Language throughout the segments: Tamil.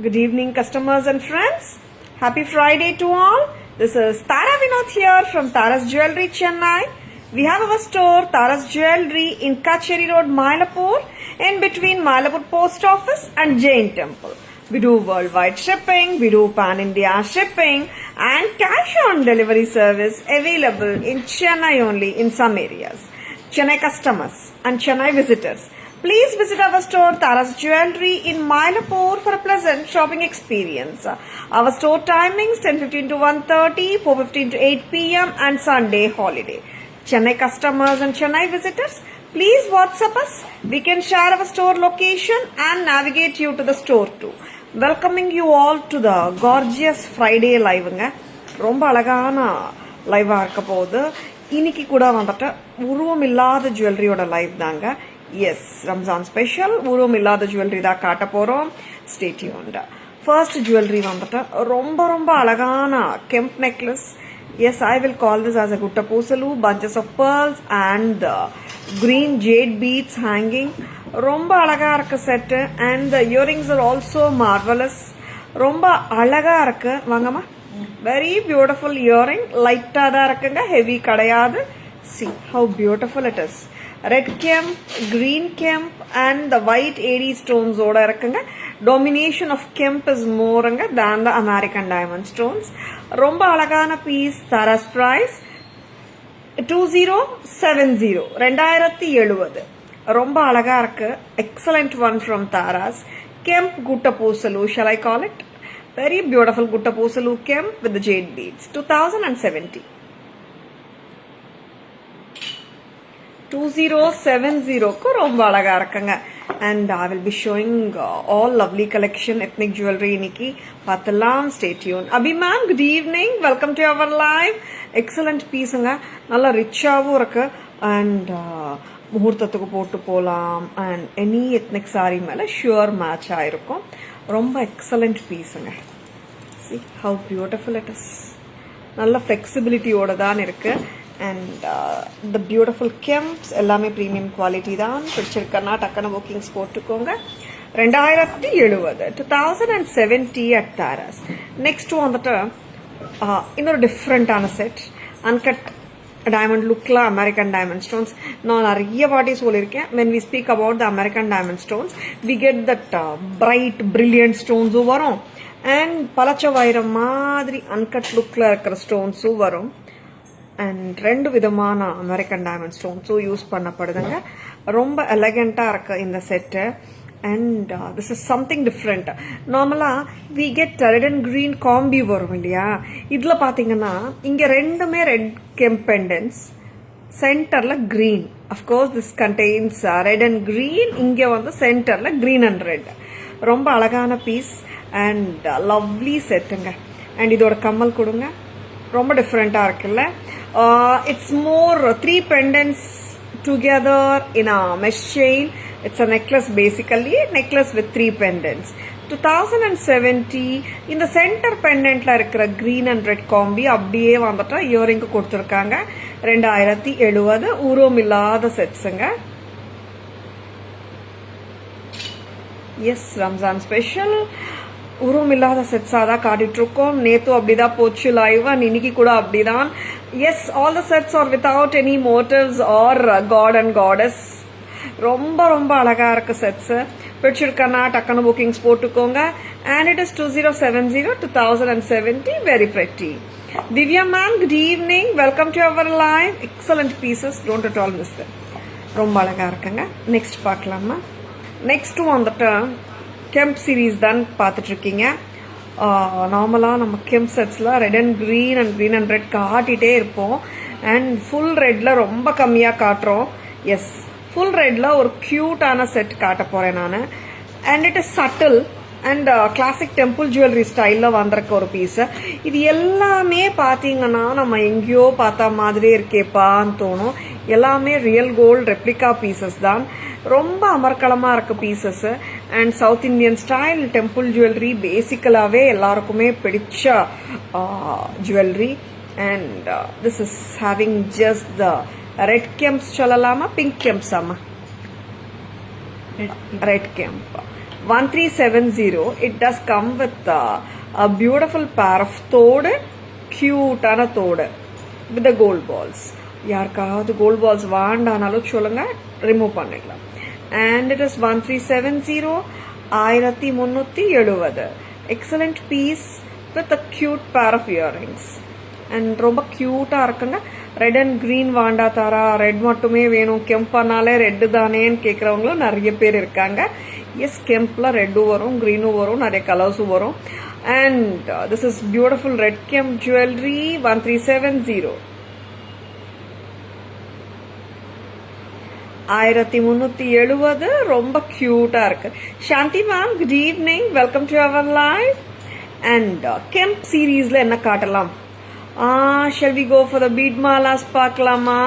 Good evening, customers and friends. Happy Friday to all. This is Tara Vinod here from Tara's Jewelry, Chennai. We have our store, Tara's Jewelry, in Kacheri Road, Mylapore, in between Mylapore Post Office and Jain Temple. We do worldwide shipping, we do pan-India shipping, and cash on delivery service available in Chennai only in some areas. Chennai customers and Chennai visitors, please visit our store Tara's Jewelry in Mylapore for a pleasant shopping experience. Our store timings 10:15 to 1:30, 4:15 to 8 p.m. and Sunday holiday. Chennai customers and Chennai visitors, please WhatsApp us. We can share our store location and navigate you to the store too. Welcoming you all to the gorgeous Friday live. ரொம்ப அழகான லைவா இருக்க போகுது. இன்னைக்கு கூட வந்துட்டு உருவம் இல்லாத ஜுவல்லரியோட லைவ் தாங்க. எஸ், ரம்ஜான் ஸ்பெஷல் உருவம் இல்லாத ஜுவல்லரி தான் காட்ட போறோம். Stay tuned. ஃபர்ஸ்ட் ஜுவல்லரி வந்துட்டு ரொம்ப ரொம்ப அழகான கெம்ப் necklace. Yes, I will call this as a gutta posalu, bunches of pearls and green jade beads hanging. ரொம்ப அழகா இருக்கு set. And the earrings are also marvelous. ரொம்ப அழகா இருக்கு. வாங்கம்மா. Very beautiful earring. லைட்டா தான் இருக்குங்க, ஹெவி கிடையாது. See how beautiful it is. Red kemp, green kemp and the white AD stones ஓட இருக்குங்க. Domination of kemp is more than the American diamond stones. ரொம்ப அழகான பீஸ். Tara's price 2070, 2070. ரொம்ப அழகா இருக்கு. Excellent one from Tara's. Kemp gutta posalu, shall I call it? Very beautiful gutta posalu kemp with the jade beads. 2070. 2070 ரொம்ப அழகா இருக்குங்க. And I will be showing all lovely collection ethnic jewelry இன்னைக்கு பார்த்தலாம். Stay tuned. Abhi ma'am, good evening. Welcome to our live. Excellent பீஸுங்க. நல்லா ரிச்சாவும் இருக்கு. And முகூர்த்தத்துக்கு போட்டு போகலாம். And any ethnic saree மேல sure match ஆயிருக்கும். ரொம்ப excellent பீஸுங்க. See how beautiful it is. நல்ல flexibilityயோட தான் இருக்கு. And the beautiful kemps எல்லாமே premium quality தான். பிடிச்சிருக்கனா டக்குனு bookings போட்டுக்கோங்க. 2070, 2070 at Tara's. Next வந்துட்டு இன்னொரு டிஃப்ரெண்டான செட். அன்கட் டைமண்ட் லுக்ல அமெரிக்கன் டைமண்ட் ஸ்டோன்ஸ். நான் நிறைய வாட்டி சொல்லியிருக்கேன். when we speak about the American diamond stones, we get that bright brilliant stonesம் வரும். and பலச்ச வைரம் மாதிரி அன்கட் லுக்ல இருக்கிற ஸ்டோன்ஸும் வரும். அண்ட் ரெண்டு விதமான அமெரிக்கன் டைமண்ட் ஸ்டோன்ஸும் யூஸ் பண்ணப்படுதுங்க. ரொம்ப எலகண்டா இருக்கு இந்த set. And this is something different. நார்மலா we get red and green combi வரும் இல்லையா? இதுல பாத்தீங்கன்னா இங்க ரெண்டுமே ரெட் கெம்ப் பெண்டன்ஸ், சென்டர்ல green. Of course this contains red and green. இங்க வந்து சென்டர்ல கிரீன் அண்ட் ரெட். ரொம்ப அழகான பீஸ் அண்ட் லவ்லி செட்டுங்க. அண்ட் இதோட கம்மல் கொடுங்க. ரொம்ப டிஃப்ரெண்டா இருக்குல்ல? It's more 3 pendants together in a mesh chain. It's a necklace basically, necklace with 3 pendants. 2070. in the center pendantல இருக்கிற green and red combi அப்படியே வந்துட்டு இயரிங் கொடுத்திருக்காங்க. 2070 உருவம் இல்லாத செட்ஸ்ங்க. எஸ், ரம்ஜான் ஸ்பெஷல் உருவம் இல்லாத செட்ஸா தான் காட்டிட்டு இருக்கோம். நேத்தும் அப்படிதான் போச்சு லைவ். அண்ட் இன்னைக்கு கூட அப்படிதான். Yes, all the sets are without any motives or god and goddess. ரொம்ப ரொம்ப அழகா இருக்கு செட்ஸ். பிடிச்சிருக்கனா டக்குனு புக்கிங்ஸ் போட்டுக்கோங்க. And it is 2070, 2070. Very pretty. Divya ma'am, good evening. Welcome to our live. Excellent pieces, don't at all miss that. ரொம்ப அழகா இருக்குங்க. நெக்ஸ்ட் பார்க்கலாமா? நெக்ஸ்ட் வந்துட்டு கெம்ப் சீரீஸ் தான் பார்த்துட்டு இருக்கீங்க. நார்மலாக நம்ம கெம்ப் செட்ஸில் red and green and red காட்டிகிட்டே இருப்போம். அண்ட் ஃபுல் ரெட்டில் ரொம்ப கம்மியாக காட்டுறோம். எஸ், ஃபுல் ரெட்டில் ஒரு க்யூட்டான செட் காட்ட போகிறேன் நான். And it is subtle and classic temple jewellery ஸ்டைலில் வந்திருக்க ஒரு பீஸு. இது எல்லாமே பார்த்தீங்கன்னா நம்ம எங்கேயோ பார்த்தா மாதிரியே இருக்கேப்பான்னு தோணும். எல்லாமே ரியல் கோல்டு ரெப்ளிகா பீசஸ் தான். ரொம்ப அமர்க்கலமா இருக்கு pieces. And South Indian style temple jewellery பேசிக்கலாவே எல்லாருக்குமே பிடிச்ச jewellery. And this is having just the red kemps சொல்லலாமா, பிங்க் கெம்ப்ஸ்? ஆமா, red kemp. 1370. It does come with a beautiful pair of தோடு, cute-ஆன தோடு with the gold balls. யாருக்காவது கோல்ட் பால்ஸ் வாண்டானாலும் சொல்லுங்க, ரிமூவ் பண்ணிடலாம். And it is 1370, 1370. Excellent piece with a cute pair of earrings. And ரொம்ப க்யூட்டா இருக்குங்க. ரெட் அண்ட் கிரீன் வாண்டா தாரா, ரெட் மட்டுமே வேணும், கெம்பானாலே ரெட்டு தானேன்னு கேட்குறவங்களும் நிறைய பேர் இருக்காங்க. எஸ், கெம்பில் ரெட்டும் வரும், க்ரீனும் வரும், நிறைய கலர்ஸும் வரும். And this is beautiful red kemp jewellery 1370. 1370. ரொம்ப க்யூட்டா இருக்கு. Shanti ma'am, good evening, welcome to our live. And kemp சீரீஸ்ல என்ன காட்டலாம்? shall we go for the bead malas பார்க்கலாமா,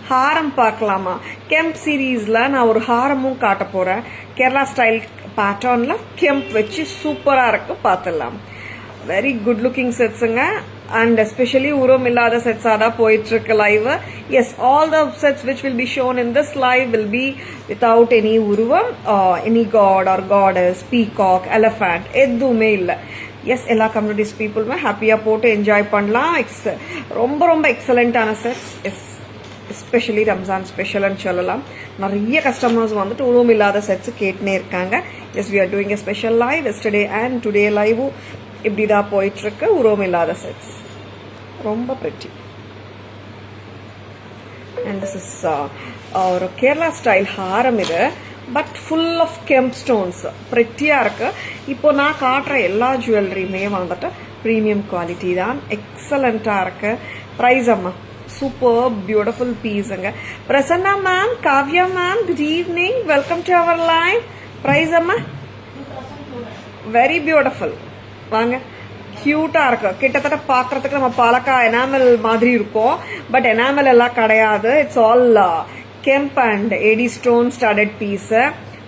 ஹாரம் பார்க்கலாமா? கெம்ப் சீரீஸ்ல நான் ஒரு ஹாரமும் காட்ட போறேன். கேரளா ஸ்டைல் பேட்டர்ன்ல கெம்ப் வச்சு சூப்பரா இருக்கு, பார்த்துடலாம். வெரி குட் லுக்கிங் செட்ஸுங்க. அண்ட் எஸ்பெஷலி உருவம் இல்லாத செட்ஸா தான் போயிட்டு இருக்கு live. Yes, all the sets which will be shown in this live will be without any உருவம், any god or goddess, peacock, elephant எதுவுமே இல்லை. எஸ், எல்லா கம்யூனிட்டிஸ் பீப்புளுமே ஹாப்பியாக போட்டு என்ஜாய் பண்ணலாம். ரொம்ப ரொம்ப எக்ஸலண்டான செட்ஸ். எஸ், எஸ்பெஷலி ரம்ஜான் ஸ்பெஷல்னு சொல்லலாம். நிறைய கஸ்டமர்ஸ் வந்துட்டு உருவம் இல்லாத செட்ஸ் கேட்டுனே இருக்காங்க. Yes, we are doing a special live. Yesterday and today லைவும் இப்படிதான் போயிட்டு இருக்கு. உருவம் இல்லாத செட்ஸ் ரொம்ப பிரிட்டி. அண்ட் திஸ் இஸ் ஒரு கேரளா ஸ்டைல் ஹாரம் இது, பட் ஃபுல் ஆஃப் கெம்ப் ஸ்டோன்ஸ், பிரிட்டியா இருக்கு. இப்போ நான் காட்டுற எல்லா ஜுவல்லரியுமே வந்துட்டு ப்ரீமியம் குவாலிட்டி தான், எக்ஸலண்டா இருக்கு. ப்ரைஸ் அம்மா, சூப்பர் பியூட்டிஃபுல் பீஸுங்க. Prasanna ma'am, Kavya ma'am, good evening, welcome to our live. Price அம்மா, வெரி பியூட்டிஃபுல். வாங்க, கியூட்டா இருக்கு. கிட்டத்தட்ட பாக்குறதுக்கு நம்ம பாலக்கா எனாமல் மாதிரி இருக்கும், பட் எனாமல் எல்லாம் கிடையாது. It's all kemp and AD stone studded piece.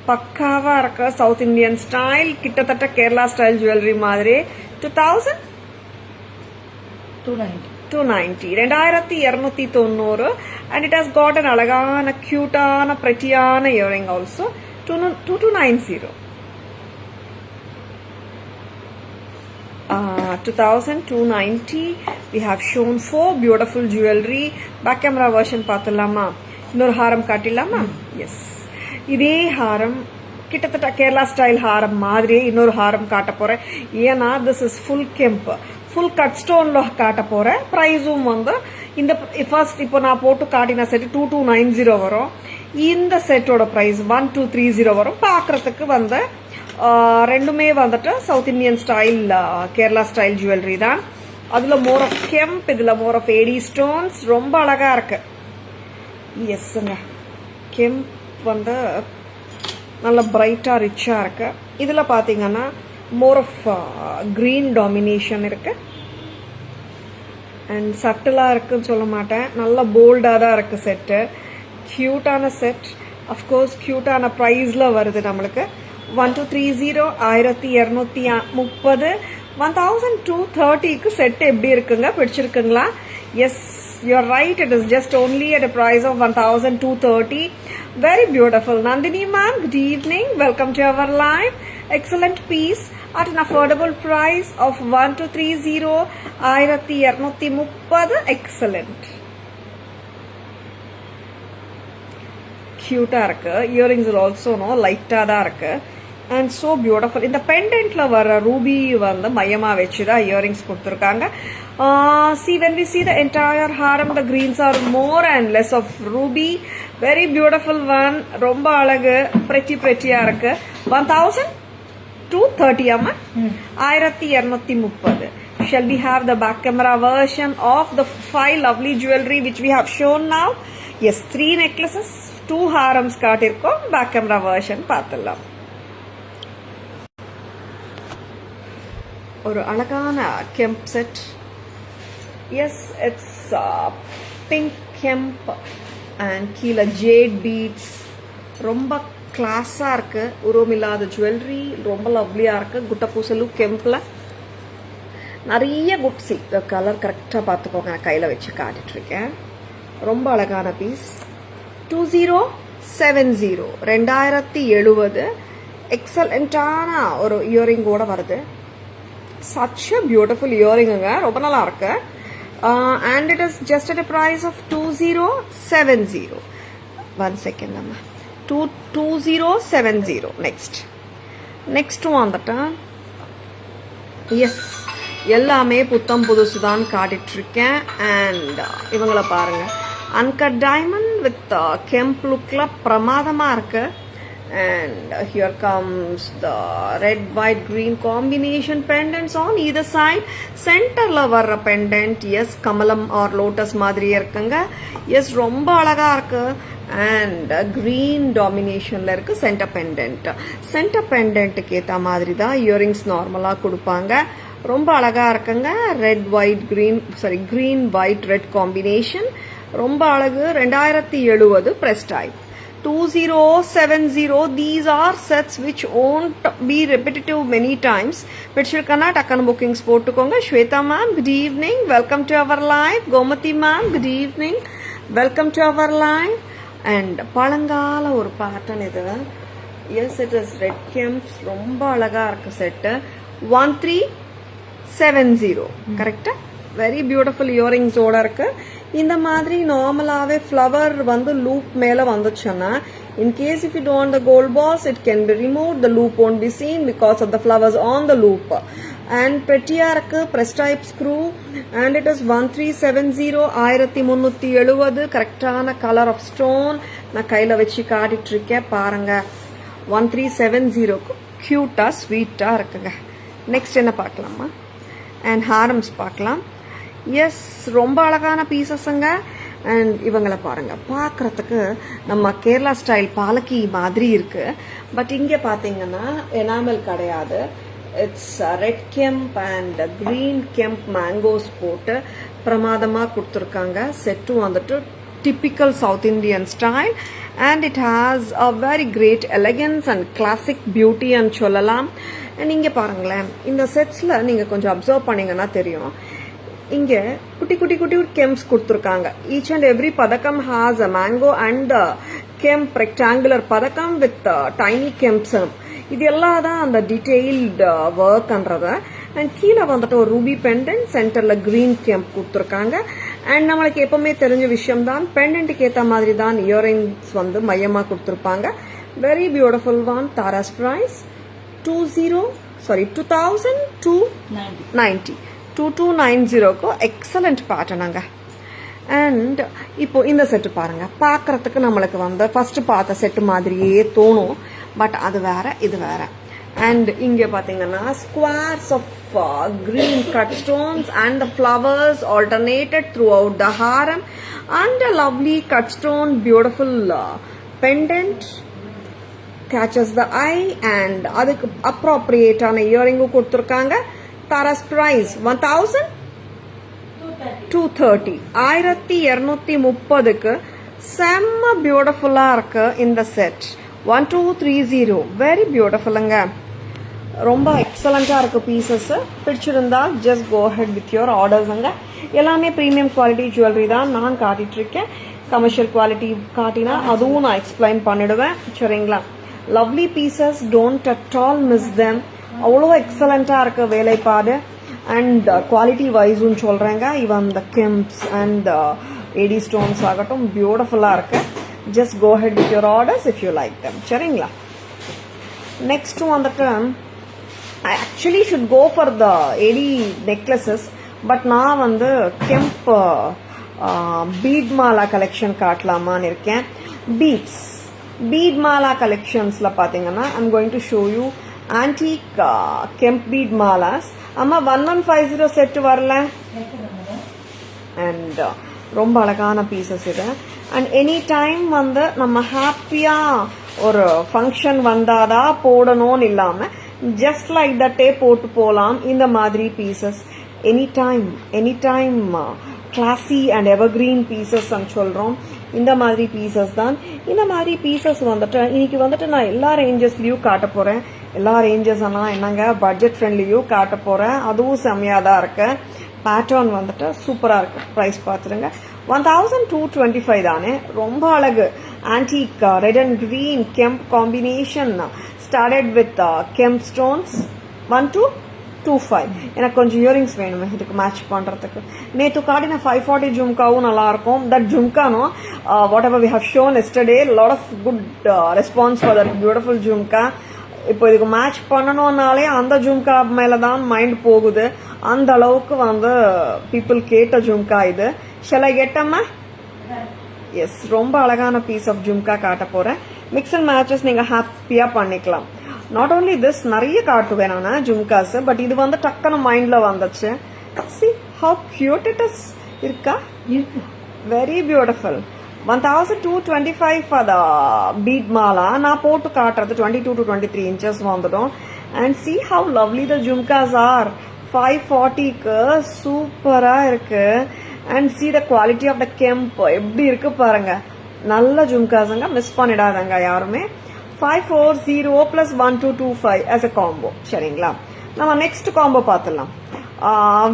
பக்காவா இருக்கு, சவுத் இந்தியன் ஸ்டைல், கிட்டத்தட்ட கேரளா ஸ்டைல் ஜுவல்லரி மாதிரி. 2290. And it has got an அழகான கியூட்டான பிரெட்டியான earring also. 2290. 2290. We have shown 4 beautiful jewelry. Back camera version பார்த்துலாமா? இன்னொரு ஹாரம் காட்டிடலாமா? எஸ், இதே ஹாரம் கிட்டத்தட்ட கேரளா ஸ்டைல் ஹாரம் மாதிரியே இன்னொரு ஹாரம் காட்ட போறேன். ஏன்னா this is full kemp, full cut ஸ்டோன்ல காட்ட போறேன். ப்ரைஸும் வந்து இந்த ஃபர்ஸ்ட் இப்போ நான் போட்டு காட்டின செட் 2290 வரும். இந்த செட்டோட ப்ரைஸ் 1230 வரும். பார்க்கறதுக்கு வந்து ரெண்டுமே வந்துட்டு south Indian style Kerala style jewellery தான். அதுல மோர் ஆஃப் கெம்ப், இதுல மோர் ஆஃப் ஏடி ஸ்டோன்ஸ். ரொம்ப அழகா இருக்கு. எஸ்ங்க, கெம்ப் வந்து நல்ல பிரைட்டா ரிச்சா இருக்கு. இதுல பாத்தீங்கன்னா மோர் ஆஃப் கிரீன் டாமினேஷன் இருக்கு. அண்ட் சட்டிலா இருக்குன்னு சொல்ல மாட்டேன், நல்ல போல்டா தான் இருக்கு செட்டு. கியூட்டான செட், அஃப்கோர்ஸ் கியூட்டான ப்ரைஸ்ல வருது நம்மளுக்கு. 1230, 1230. 1230க்கு செட் எப்படி இருக்குங்க, பிடிச்சிருக்குங்களா? Yes, you're right, it is just only at a price of 1230. Very beautiful. Nandini ma'am, good evening, welcome to our live. Excellent piece at an affordable price of 1230. 1230. Excellent. Cute இருக்கு. Earrings are also light-ஆ தான் இருக்கு. And so beautiful. இந்த பெண்டன்ட்ல வர ரூபி வந்து மையமா வச்சுதான் இயரிங்ஸ் கொடுத்துருக்காங்க. See, when we see the entire harem, the greens are more and less of ruby. Very beautiful one. ரொம்ப அழகு, pretty-யா இருக்கு. 1230 அம்மா. 1230. Shall we have the back camera version of the 5 lovely jewelry which we have shown now? Yes, 3 necklaces, 2 harems காட்டிருக்கோம். பேக் கேமரா வெர்ஷன் பார்த்துடலாம். ஒரு அழகான kemp set. Yes, it's pink kemp and கீழே ஜேட் பீட்ஸ். ரொம்ப கிளாஸாக இருக்கு. உருவம் இல்லாத ஜுவல்லரி, ரொம்ப லவ்லியாக இருக்கு. குட்டப்பூசலு கெம்பில் நிறைய குட்ஸி. கலர் கரெக்டாக பார்த்துக்கோங்க, நான் கையில் வச்சு காட்டிட்டு இருக்கேன். ரொம்ப அழகான பீஸ். 2070. 2070. எக்ஸலண்ட்டான ஒரு இயரிங்கோட வருது. such a beautiful earring ரொம்ப நல்லா இருக்கு. And it is just at a price of 2070. 1 second amma 2070. next வந்துட்டு எஸ் எல்லாமே புத்தம் புதுசு தான் காட்டிட்டு இருக்கேன். அண்ட் இவங்கள பாருங்க, அன்கட் டைமண்ட் வித் கெம்ப் லுக்ல பிரமாதமா இருக்கு. And here comes the red white green combination pendants on either side. Center la varra pendant yes kamalam or lotus மாதிரி இருக்குங்க. எஸ் ரொம்ப அழகா இருக்கு. அண்ட் green domination ல இருக்கு center pendant. center pendant க்கு ஏத்த மாதிரி தான் இயரிங்ஸ் நார்மலா கொடுப்பாங்க. ரொம்ப அழகா இருக்குங்க. Red white green white red combination ரொம்ப அழகு. 2070 press type. 2070. These are sets which won't be repetitive many times. Pichirkana takkan bookings போட்டுக்கோங்க. Shweta ma'am, good evening, welcome to our live. Gomati ma'am, good evening, welcome to our live. And பழங்கால ஒரு pattern இது. Yes, it is red kemps. ரொம்ப அழகா இருக்கு செட். 1370 கரெக்டா? வெரி பியூட்டிஃபுல் இயரிங்ஸ் ஓட இருக்கு. இந்த மாதிரி நார்மலாவே ஃப்ளவர் வந்து லூப் மேல வந்துச்சுன்னா, in case if you don't want the gold balls, it can be removed. The loop won't be seen because of the flowers on the loop. And prettiயா இருக்கு. press type screw and it is 1370. 1370 கரெக்டான கலர் ஆஃப் ஸ்டோன் நான் கையில வச்சு காட்டிட்டு இருக்கேன் பாருங்க. 1370க்கு கியூட்டா ஸ்வீட்டா இருக்குங்க. நெக்ஸ்ட் என்ன பார்க்கலாமா? அண்ட் ஹாரம்ஸ் பார்க்கலாம். எஸ் ரொம்ப அழகான பீசஸ்ங்க. அண்ட் இவங்களை பாருங்க, பார்க்கறதுக்கு நம்ம கேரளா ஸ்டைல் பாலக்கி மாதிரி இருக்கு. பட் இங்கே பார்த்தீங்கன்னா எனாமல் கிடையாது. It's red kemp and green kemp mangoes போட்டு பிரமாதமாக கொடுத்துருக்காங்க. செட்டும் வந்துட்டு typical South Indian style and it has a very great elegance and classic beauty and சொல்லலாம். அண்ட் இங்கே பாருங்களேன், இந்த செட்ஸில் நீங்கள் கொஞ்சம் அப்சர்வ் பண்ணீங்கன்னா தெரியும், இங்கே குட்டி குட்டி குட்டி கெம்ப்ஸ் கொடுத்துருக்காங்க. ஈச் அண்ட் எவ்ரி பதக்கம் has a mango and kemp rectangular பதக்கம் வித் டைனி கெம்ப்ஸ். இது எல்லாம் தான் அந்த டீட்டெயில்டு ஒர்க்ன்றத. அண்ட் கீழே வந்துட்டு ஒரு ரூபி பெண்டன்ட், சென்டர்ல கிரீன் கெம்ப் கொடுத்துருக்காங்க. அண்ட் நம்மளுக்கு எப்பவுமே தெரிஞ்ச விஷயம் தான், பெண்டன்ட்டுக்கு ஏற்ற மாதிரி தான் இயரிங்ஸ் வந்து மையமாக கொடுத்துருப்பாங்க. Very beautiful one. Taras price 2290. 2290க்கு எக்ஸலண்ட் பேட்டர்னுங்க. அண்ட் இப்போ இந்த செட்டு பாருங்க, பார்க்கறதுக்கு நம்மளுக்கு வந்து ஃபர்ஸ்ட் பார்த்த செட்டு மாதிரியே தோணும். பட் அது வேற, இது வேற. அண்ட் இங்கே பார்த்தீங்கன்னா squares of green cut stones and the flowers alternated throughout the harem and a lovely cut stone beautiful pendant catches the eye and adukku appropriate ana earring கொடுத்திருக்காங்க. Tara's price 1230. 1230க்கு செம்ம பியூட்டிஃபுல்லா இருக்கு இந்த செட். 1230 வெரி பியூட்டிஃபுல்லுங்க. ரொம்ப எக்ஸலண்டா இருக்கு பீசஸ். பிடிச்சிருந்தா just go ahead with your ஆர்டர்ஸ்ங்க. எல்லாமே ப்ரீமியம் குவாலிட்டி ஜுவல்லரி தான் நான் காட்டிட்டு இருக்கேன். கமர்ஷியல் குவாலிட்டி காட்டினா அதுவும் நான் எக்ஸ்பிளைன் பண்ணிடுவேன். சரிங்களா? Lovely pieces, don't at all miss them. அவ்வளோ எக்ஸலண்டா இருக்கு வேலைப்பாடு. அண்ட் குவாலிட்டி வைஸும் சொல்றேங்க. இவன் இந்த கெம்ப்ஸ் அண்ட் ஏடி ஸ்டோன்ஸ் ஆகட்டும் பியூட்டிஃபுல்லா இருக்கு. Just go ahead with your orders if you like them. சரிங்களா? நெக்ஸ்ட் வந்துட்டு I actually should go for the AD necklaces, but நான் வந்து கெம்ப் பீட் மாலா கலெக்ஷன் காட்டலாமான்னு இருக்கேன். பீட் மாலா கலெக்ஷன்ஸ்ல பாத்தீங்கன்னா I'm going to show you antique kemp bead malas. அம்மா 1150 செட் வரல. அண்ட் ரொம்ப அழகான பீசஸ் இது. அண்ட் எனி டைம் வந்து நம்ம ஹாப்பியா ஒரு ஃபங்க்ஷன் வந்தாதான் போடணும்னு இல்லாம ஜஸ்ட் லைக் தட்டே போட்டு போலாம். இந்த மாதிரி pieces any time classy and evergreen pieces சொல்றோம். இந்த மாதிரி பீசஸ் தான். இந்த மாதிரி பீசஸ் வந்துட்டு இன்னைக்கு வந்துட்டு நான் எல்லா ரேஞ்சஸ்லயும் காட்ட போறேன். எல்லா ரேஞ்சஸ் எல்லாம் என்னங்க பட்ஜெட் ஃப்ரெண்ட்லியும் காட்ட போறேன். அதுவும் செம்மையா தான் இருக்கு. பேட்டர்ன் வந்துட்டு சூப்பரா இருக்கு. பிரைஸ் பார்த்துருங்க. 1225 தானே. ரொம்ப அழகு. Antique red and green kemp combination started with kemp stones 1225. எனக்கு கொஞ்சம் இயரிங்ஸ் வேணுமே இதுக்கு மேட்ச் பண்றதுக்கு. நேற்று காட்டின 540 ஜும்காவும் நல்லா இருக்கும். தட் ஜும்கானோ whatever we have shown yesterday, lot of good response for that beautiful jhumka. இப்போ இதுக்கு மேட்ச் பண்ணணும்னாலே அந்த ஜும்கா மேலதான் மைண்ட் போகுது. அந்த அளவுக்கு வந்து பீப்புள் கேட்ட ஜும்கா இது. ஷல் ஐ கெட் அம்மா? எஸ், ரொம்ப அழகான பீஸ் ஆஃப் ஜும்கா காட்ட போறேன். மிக்ஸ் அண்ட் மேட்சஸ் நீங்க ஹாப்பியா பண்ணிக்கலாம். நாட் ஓன்லி திஸ், நிறைய காட்டுவேன் நான் ஜும்காஸ். பட் இது வந்து டக்குன்னு மைண்ட்ல வந்துச்சு. See how cute it is. இருக்கா? Very beautiful. 1225 for the bead mala. நான் போட்டு காட்டுறது 22 to 23 inches வந்துடும். And see how lovely the jhumkas are. 540க்கு சூப்பரா இருக்கு. And see the quality of the kemp எப்படி இருக்கு பாருங்க. நல்ல ஜும்காஸங்க, மிஸ் பண்ணிடாதங்க யாருமே. 540 plus 1225 as a combo. சரிங்களா? நம்ம நெக்ஸ்ட் காம்போ பார்த்துடலாம்.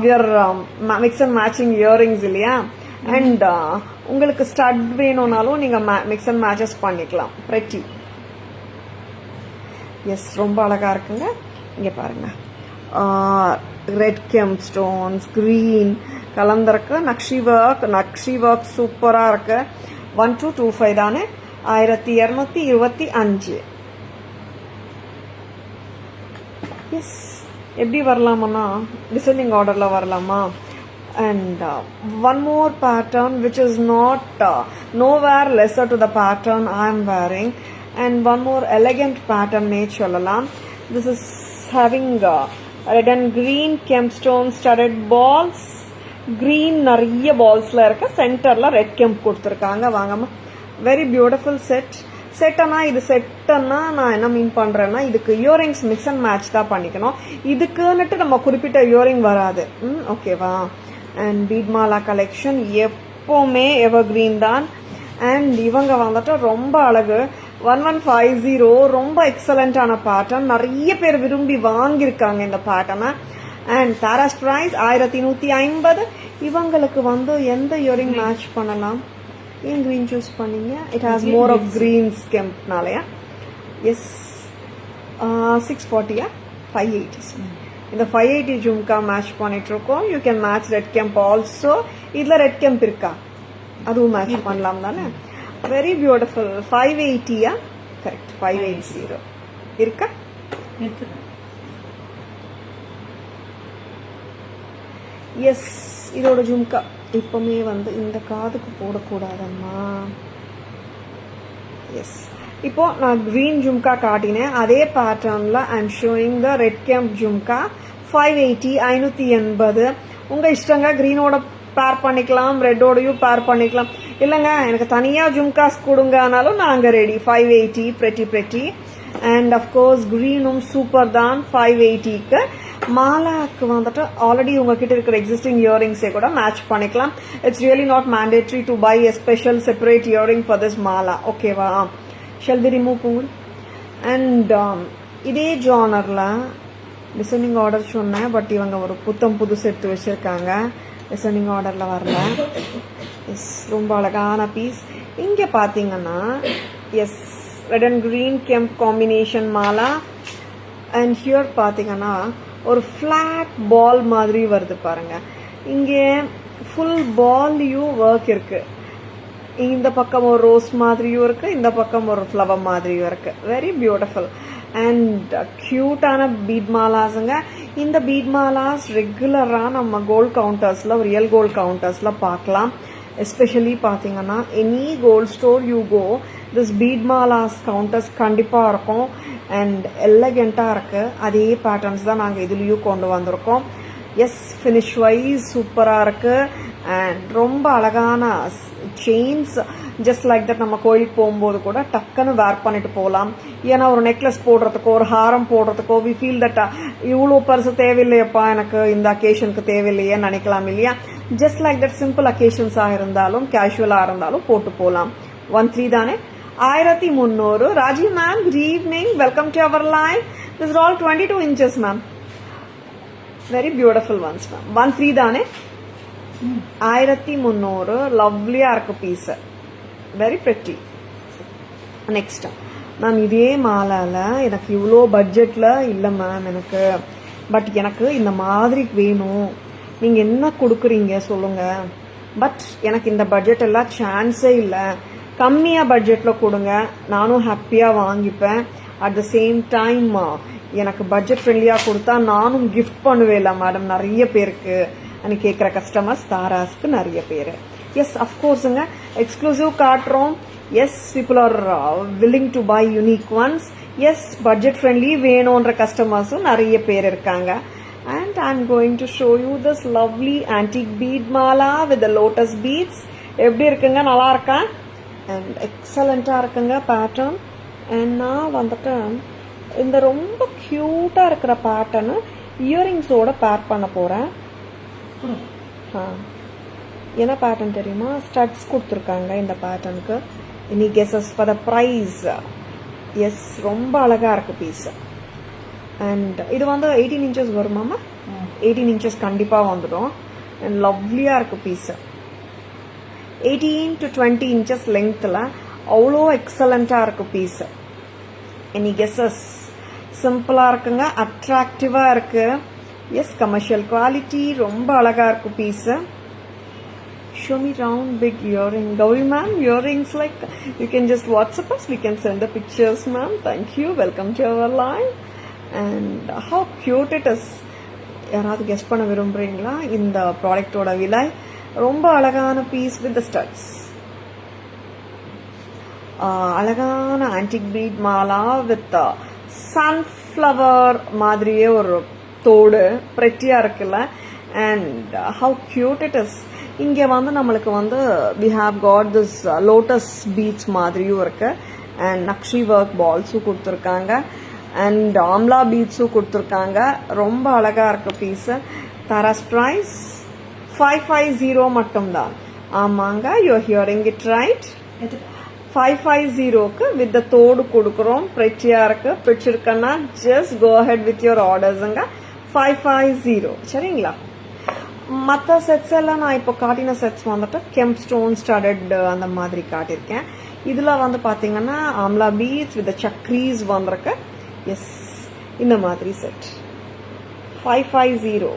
we are mix and matching earrings இல்லையா? அண்ட் உங்களுக்கு ஸ்டட் வேணும்னாலும் நீங்க மிக்ஸ் அண்ட் மேட்சஸ் பண்ணிக்கலாம். pretty. எஸ், ரொம்ப அழகா இருக்குங்க. இங்க பாருங்க, ரெட் கெம்ப் ஸ்டோன்ஸ், கிரீன் கலந்திருக்கு. நக்ஷி ஒர்க் சூப்பரா இருக்கு. 1225 தானே, 1225. எஸ், எப்படி வரலாமன்னா டிசைனிங் ஆர்டர்ல வரலாமா? And one more pattern which is not nowhere lesser to the pattern I am wearing, and one more elegant pattern ne sollalam. This is having red and green kempstone studded balls. Green nariya balls la irukku, center la red kemp kuduthirukanga. vaangama, very beautiful set. செட்டனா இது செட்டனா நான் என்ன மீன் பண்றேன்னா, இதுக்கு இயரிங்ஸ் மிக்ஸ் அண்ட் மேட்ச் தான் பண்ணிக்கணும். இதுக்குன்னுட்டு நம்ம குறிப்பிட்ட இயரிங் வராது. ஓகேவா? அண்ட் பீட் மாலா கலெக்ஷன் எப்பவுமே எவர் கிரீன் தான். அண்ட் இவங்க வந்துட்டு ரொம்ப அழகு. 1150 ரொம்ப எக்ஸலண்டான பேட்டர்ன். நிறைய பேர் விரும்பி வாங்கியிருக்காங்க இந்த பேட்டர்னை. And Taras price 1150. இவங்களுக்கு வந்து எந்த இயரிங் மேட்ச் பண்ணலாம்? ஏன் கிரீன் சூஸ் பண்ணீங்க? It has more of green ஸ்கெம்ப்னாலயா? எஸ், 640 580. இந்த 580 ஜும்கா மேட்ச் பண்ணிட்டு இருக்கோம். You can match red kemp also. இதுல ரெட் கெம்ப் இருக்கா? அதுவும் மேட்ச் பண்ணலாம் தானே. Very beautiful. 580 கரெக்ட், 580 இருக்கா? எஸ், இதோட ஜும்கா இப்பவுமே வந்து இந்த காதுக்கு போடக்கூடாதம்மா. எஸ், இப்போ நான் கிரீன் ஜும்கா காட்டினேன். அதே பேட்டர்ன்ல I'm showing the red kemp jhumka. 580 580. உங்க இஷ்டங்க, கிரீனோட பேர் பண்ணிக்கலாம், ரெட்டோடையும் பேர் பண்ணிக்கலாம். இல்லைங்க எனக்கு தனியா ஜும்காஸ் கொடுங்கனாலும் நாங்க ரெடி. 580 pretty. அண்ட் அஃப்கோர்ஸ் கிரீனும் சூப்பர் தான். 580க்கு மாலாக்கு வந்துட்டு ஆல்ரெடி உங்ககிட்ட இருக்கிற எக்ஸிஸ்டிங் இயரிங்ஸே கூட மேட்ச் பண்ணிக்கலாம். It's really not mandatory to buy a special separate earring for this mala. ஓகேவா? ஷெல் வி ரிமூவ் பூல்? அண்ட் இதே ஜானர்ல டிசைனிங் ஆர்டர் சொன்னேன். பட் இவங்க ஒரு புதுசு எடுத்து வச்சிருக்காங்க. டிசைனிங் ஆர்டர்ல வரல. எஸ், ரொம்ப அழகான பீஸ். இங்க பாத்தீங்கன்னா yes, red and green kemp combination mala. And here பாத்தீங்கன்னா ஒரு ஃபிளாட் பால் மாதிரி வருது பாருங்க. இங்கே ஃபுல் பால்லையும் ஒர்க் இருக்கு. இந்த பக்கம் ஒரு ரோஸ் மாதிரியும் இருக்கு, இந்த பக்கம் ஒரு ஃப்ளவர் மாதிரியும் இருக்கு. வெரி பியூட்டிஃபுல் அண்ட் கியூட்டான பீட் மாலாஸுங்க. இந்த பீட் மாலாஸ் ரெகுலரா நம்ம கோல்ட் கவுண்டர்ஸ்ல, ரியல் கோல்ட் கவுண்டர்ஸ்ல பார்க்கலாம். எஸ்பெஷலி பாத்தீங்கன்னா any gold store you go, this bead malas counters கண்டிப்பா இருக்கும். அண்ட் எலகெண்டா இருக்கு. அதே பேட்டர்ன்ஸ் தான் நாங்க இதுலயும் கொண்டு வந்திருக்கோம். எஸ், ஃபினிஷ் வைஸ் சூப்பரா இருக்கு. அண்ட் ரொம்ப அழகான செயின்ஸ். ஜஸ்ட் லைக் தட் நம்ம கோயிலுக்கு போகும்போது கூட டக்குன்னு வேர் பண்ணிட்டு போகலாம். ஏன்னா ஒரு நெக்லஸ் போடுறதுக்கோ ஒரு ஹாரம் போடுறதுக்கோ வி ஃபீல் தட் இவ்வளோ பரிசு தேவையில்லையப்பா, எனக்கு இந்த அக்கேஷனுக்கு தேவையில்லையே நினைக்கலாம் இல்லையா? ஜஸ்ட் லைக் தட் சிம்பிள் அக்கேஷன்ஸாக இருந்தாலும் கேஷுவலா இருந்தாலும் போட்டு போகலாம். 13 தானே, 1300. Raji ma'am, good evening, welcome to our live. This is all 22 inches ma'am. Very beautiful ones ma'am. 13 தானே, 1300. லவ்லியா இருக்கு piece. Very pretty. Next ma'am இதே மாலால எனக்கு இவ்வளோ பட்ஜெட்டில் இல்லை மேம் எனக்கு, பட் எனக்கு இந்த மாதிரி வேணும், நீங்கள் என்ன கொடுக்குறீங்க சொல்லுங்கள், பட் எனக்கு இந்த பட்ஜெட் எல்லாம் சான்ஸே இல்லை, கம்மியாக பட்ஜெட்டில் கொடுங்க, நானும் ஹாப்பியாக வாங்கிப்பேன், அட் த சேம் டைம் எனக்கு பட்ஜெட் ஃப்ரெண்ட்லியாக கொடுத்தா நானும் கிஃப்ட் பண்ணுவேல மேடம் நிறைய பேருக்கு அன்னு கேட்குற கஸ்டமர்ஸ் தாராஸ்க்கு நிறைய பேர். எஸ் அஃப்கோர்ஸுங்க எக்ஸ்க்ளூசிவ் காட்டுறோம். Yes people are willing to buy unique ones. Yes budget friendly வேணுன்ற கஸ்டமர்ஸும் நிறைய பேர் இருக்காங்க. And I am going to show you this lovely antique bead mala with the lotus beads. எப்படி இருக்குங்க, நல்லா இருக்கா? அண்ட் எக்ஸலண்ட்டாக இருக்குங்க பேட்டர்ன். அண்ட் நான் வந்துட்டு இந்த ரொம்ப க்யூட்டாக இருக்கிற பேட்டர்னு இயரிங்ஸோட பேர் பண்ண போகிறேன். என்ன பேட்டர்ன் தெரியுமா? ஸ்டட்ஸ் கொடுத்துருக்காங்க இந்த பேட்டர்னுக்கு. Any guesses for the price. Yes ரொம்ப அழகாக இருக்குது பீஸ். அண்ட் இது வந்து 18 inches வருமாமா? 18 inches கண்டிப்பாக வந்துடும். அண்ட் லவ்லியாக இருக்குது பீஸு. 18 to 20 inches லெங்த்தில் அவ்வளோ எக்ஸலண்ட்டாக இருக்குது பீஸு. Any guesses? சிம்பிளாக இருக்குங்க, அட்ராக்டிவாக இருக்குது. எஸ் கமர்ஷியல் குவாலிட்டி, ரொம்ப அழகாக இருக்குது piece. Show me round big earring. Gauri ma'am, earrings like you can just WhatsApp us. We can send the pictures, ma'am. Thank you. Welcome to our live. And how cute it is. யாராவது கெஸ் பண்ண விரும்புறீங்களா? இந்த ப்ராடக்டோட விலை ரொம்ப அழகான பீஸ் வித் ஸ்டட்ஸ். அழகான antique bead mala with sunflower மாதிரியே ஒரு தோடு பிரெட்டியா இருக்குல்ல. And how cute it is. இங்கே வந்து நம்மளுக்கு வந்து we have got this lotus beads மாதிரியும் இருக்கு. அண்ட் நக்ஷி ஒர்க் பால்ஸும் கொடுத்துருக்காங்க. அண்ட் ஆம்லா பீட்ஸும் கொடுத்துருக்காங்க. ரொம்ப அழகா இருக்கு பீஸு. தாராஸ் ப்ரைஸ் 550 மட்டும்தான். ஆமாங்க, யூ ஹியரிங் இட் ரைட். 550க்கு வித் தோடு கொடுக்குறோம். பிரெட்டியா இருக்கு. பிடிச்சிருக்கன்னா just go ahead with your ஆர்டர்ஸுங்க. 550 சரிங்களா? மற்ற செட்ஸ் எல்லாம் நான் இப்போ காட்டின செட்ஸ் வந்துட்டு கெம்ப் ஸ்டோன் ஸ்டடட் அந்த மாதிரி காட்டியிருக்கேன். இதில் வந்து பார்த்தீங்கன்னா ஆம்லா பீட்ஸ் வித் சக்ரீஸ் வந்திருக்கு. எஸ் இந்த மாதிரி set 550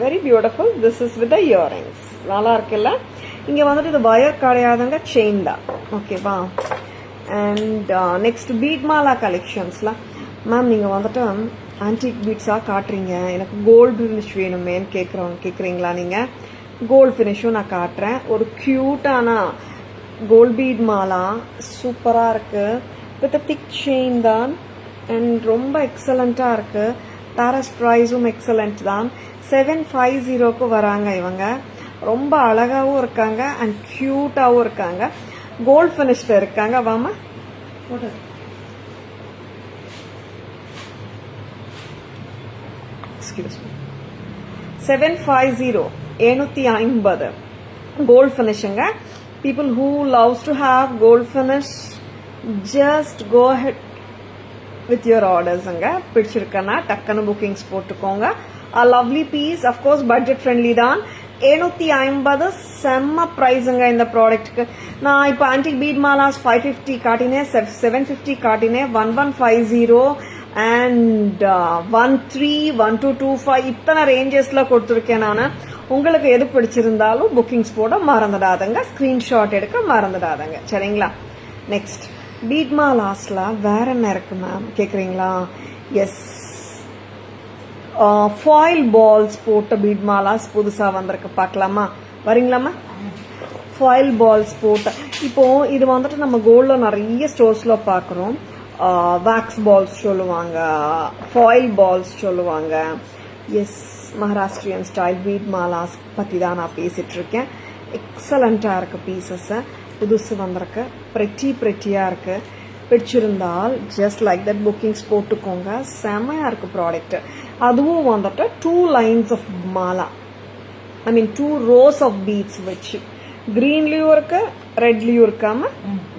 very beautiful. This is with earrings. நல்லா இருக்குல்ல? இங்கே வந்துட்டு இது வயர் கிடையாதுங்க, செயின் தான். ஓகேவா? அண்ட் நெக்ஸ்ட் பீட் மாலா கலெக்ஷன்ஸ்லாம். மேம் நீங்கள் வந்துட்டு ஆன்டிக் பீட்ஸாக காட்டுறீங்க, எனக்கு கோல்டு ஃபினிஷ் வேணுமேன்னு கேட்குறீங்களா? நீங்கள் கோல்டு ஃபினிஷும் நான் காட்டுறேன். ஒரு க்யூட்டான கோல்ட் பீட் மாலா சூப்பராக இருக்குது. வித் திக் செயின் தான். அண்ட் ரொம்ப எக்ஸலண்ட்டாக இருக்குது. தாராஸ் ப்ரைஸும் எக்ஸலண்ட் தான். 750க்கு வராங்க இவங்க. ரொம்ப அழகாகவும் இருக்காங்க அண்ட் க்யூட்டாகவும் இருக்காங்க. கோல்ட் ஃபினிஷ்ல இருக்காங்க. வாமா எக்ஸ்கியூஸ் மீ. 750 750 கோல்ட் ஃபினிஷுங்க. People who loves to have gold finish just go ahead with your ஆர்டர்ஸுங்க. பிடிச்சிருக்கன்னா டக்குன்னு புக்கிங்ஸ் போட்டுக்கோங்க. A lovely piece, of course budget friendly தான். 750 செம்ம பிரைஸுங்க இந்த ப்ராடக்ட்டுக்கு. நான் இப்போ ஆன்டிக் பீட் மாலாஸ் 550 காட்டினேன், 750 காட்டினேன், 1150 அண்ட் 13, 1225 இத்தனை ரேஞ்சஸ்ல கொடுத்துருக்கேன் நான். உங்களுக்கு எது பிடிச்சிருந்தாலும் புக்கிங்ஸ் போட மறந்துடாதங்க, ஸ்கிரீன்ஷாட் எடுக்க மறந்துடாதங்க சரிங்களா? நெக்ஸ்ட் பீட் மாலாஸ்ல வேற என்ன இருக்கு மேம் கேக்குறீங்களா? எஸ் ஃபாயில் பால்ஸ் போட்ட பீட் மாலாஸ் புதுசா வந்திருக்கு. பார்க்கலாமா? வரீங்களாமா? ஃபாயில் பால்ஸ் போட்ட இப்போ இது வந்துட்டு நம்ம கோல்ட்ல நிறைய ஸ்டோர்ஸ்ல பார்க்குறோம். வேக்ஸ் பால்ஸ் சொல்லுவாங்க, ஃபாயில் பால்ஸ் சொல்லுவாங்க. S Maharashtrian style bead Mala's பற்றி தான் நான் பேசிட்டு இருக்கேன். எக்ஸலண்ட்டாக இருக்கு பீசஸ். புதுசு வந்திருக்கு. பிரெட்டியாக இருக்கு. பிடிச்சிருந்தால் ஜஸ்ட் லைக் தட் புக்கிங்ஸ் போட்டுக்கோங்க. செமையாக இருக்கு ப்ராடக்ட். அதுவும் வந்துட்டு 2 lines of mala, I mean 2 rows of beads வச்சு கிரீன்லயும் இருக்கு ரெட்லயும் இருக்காம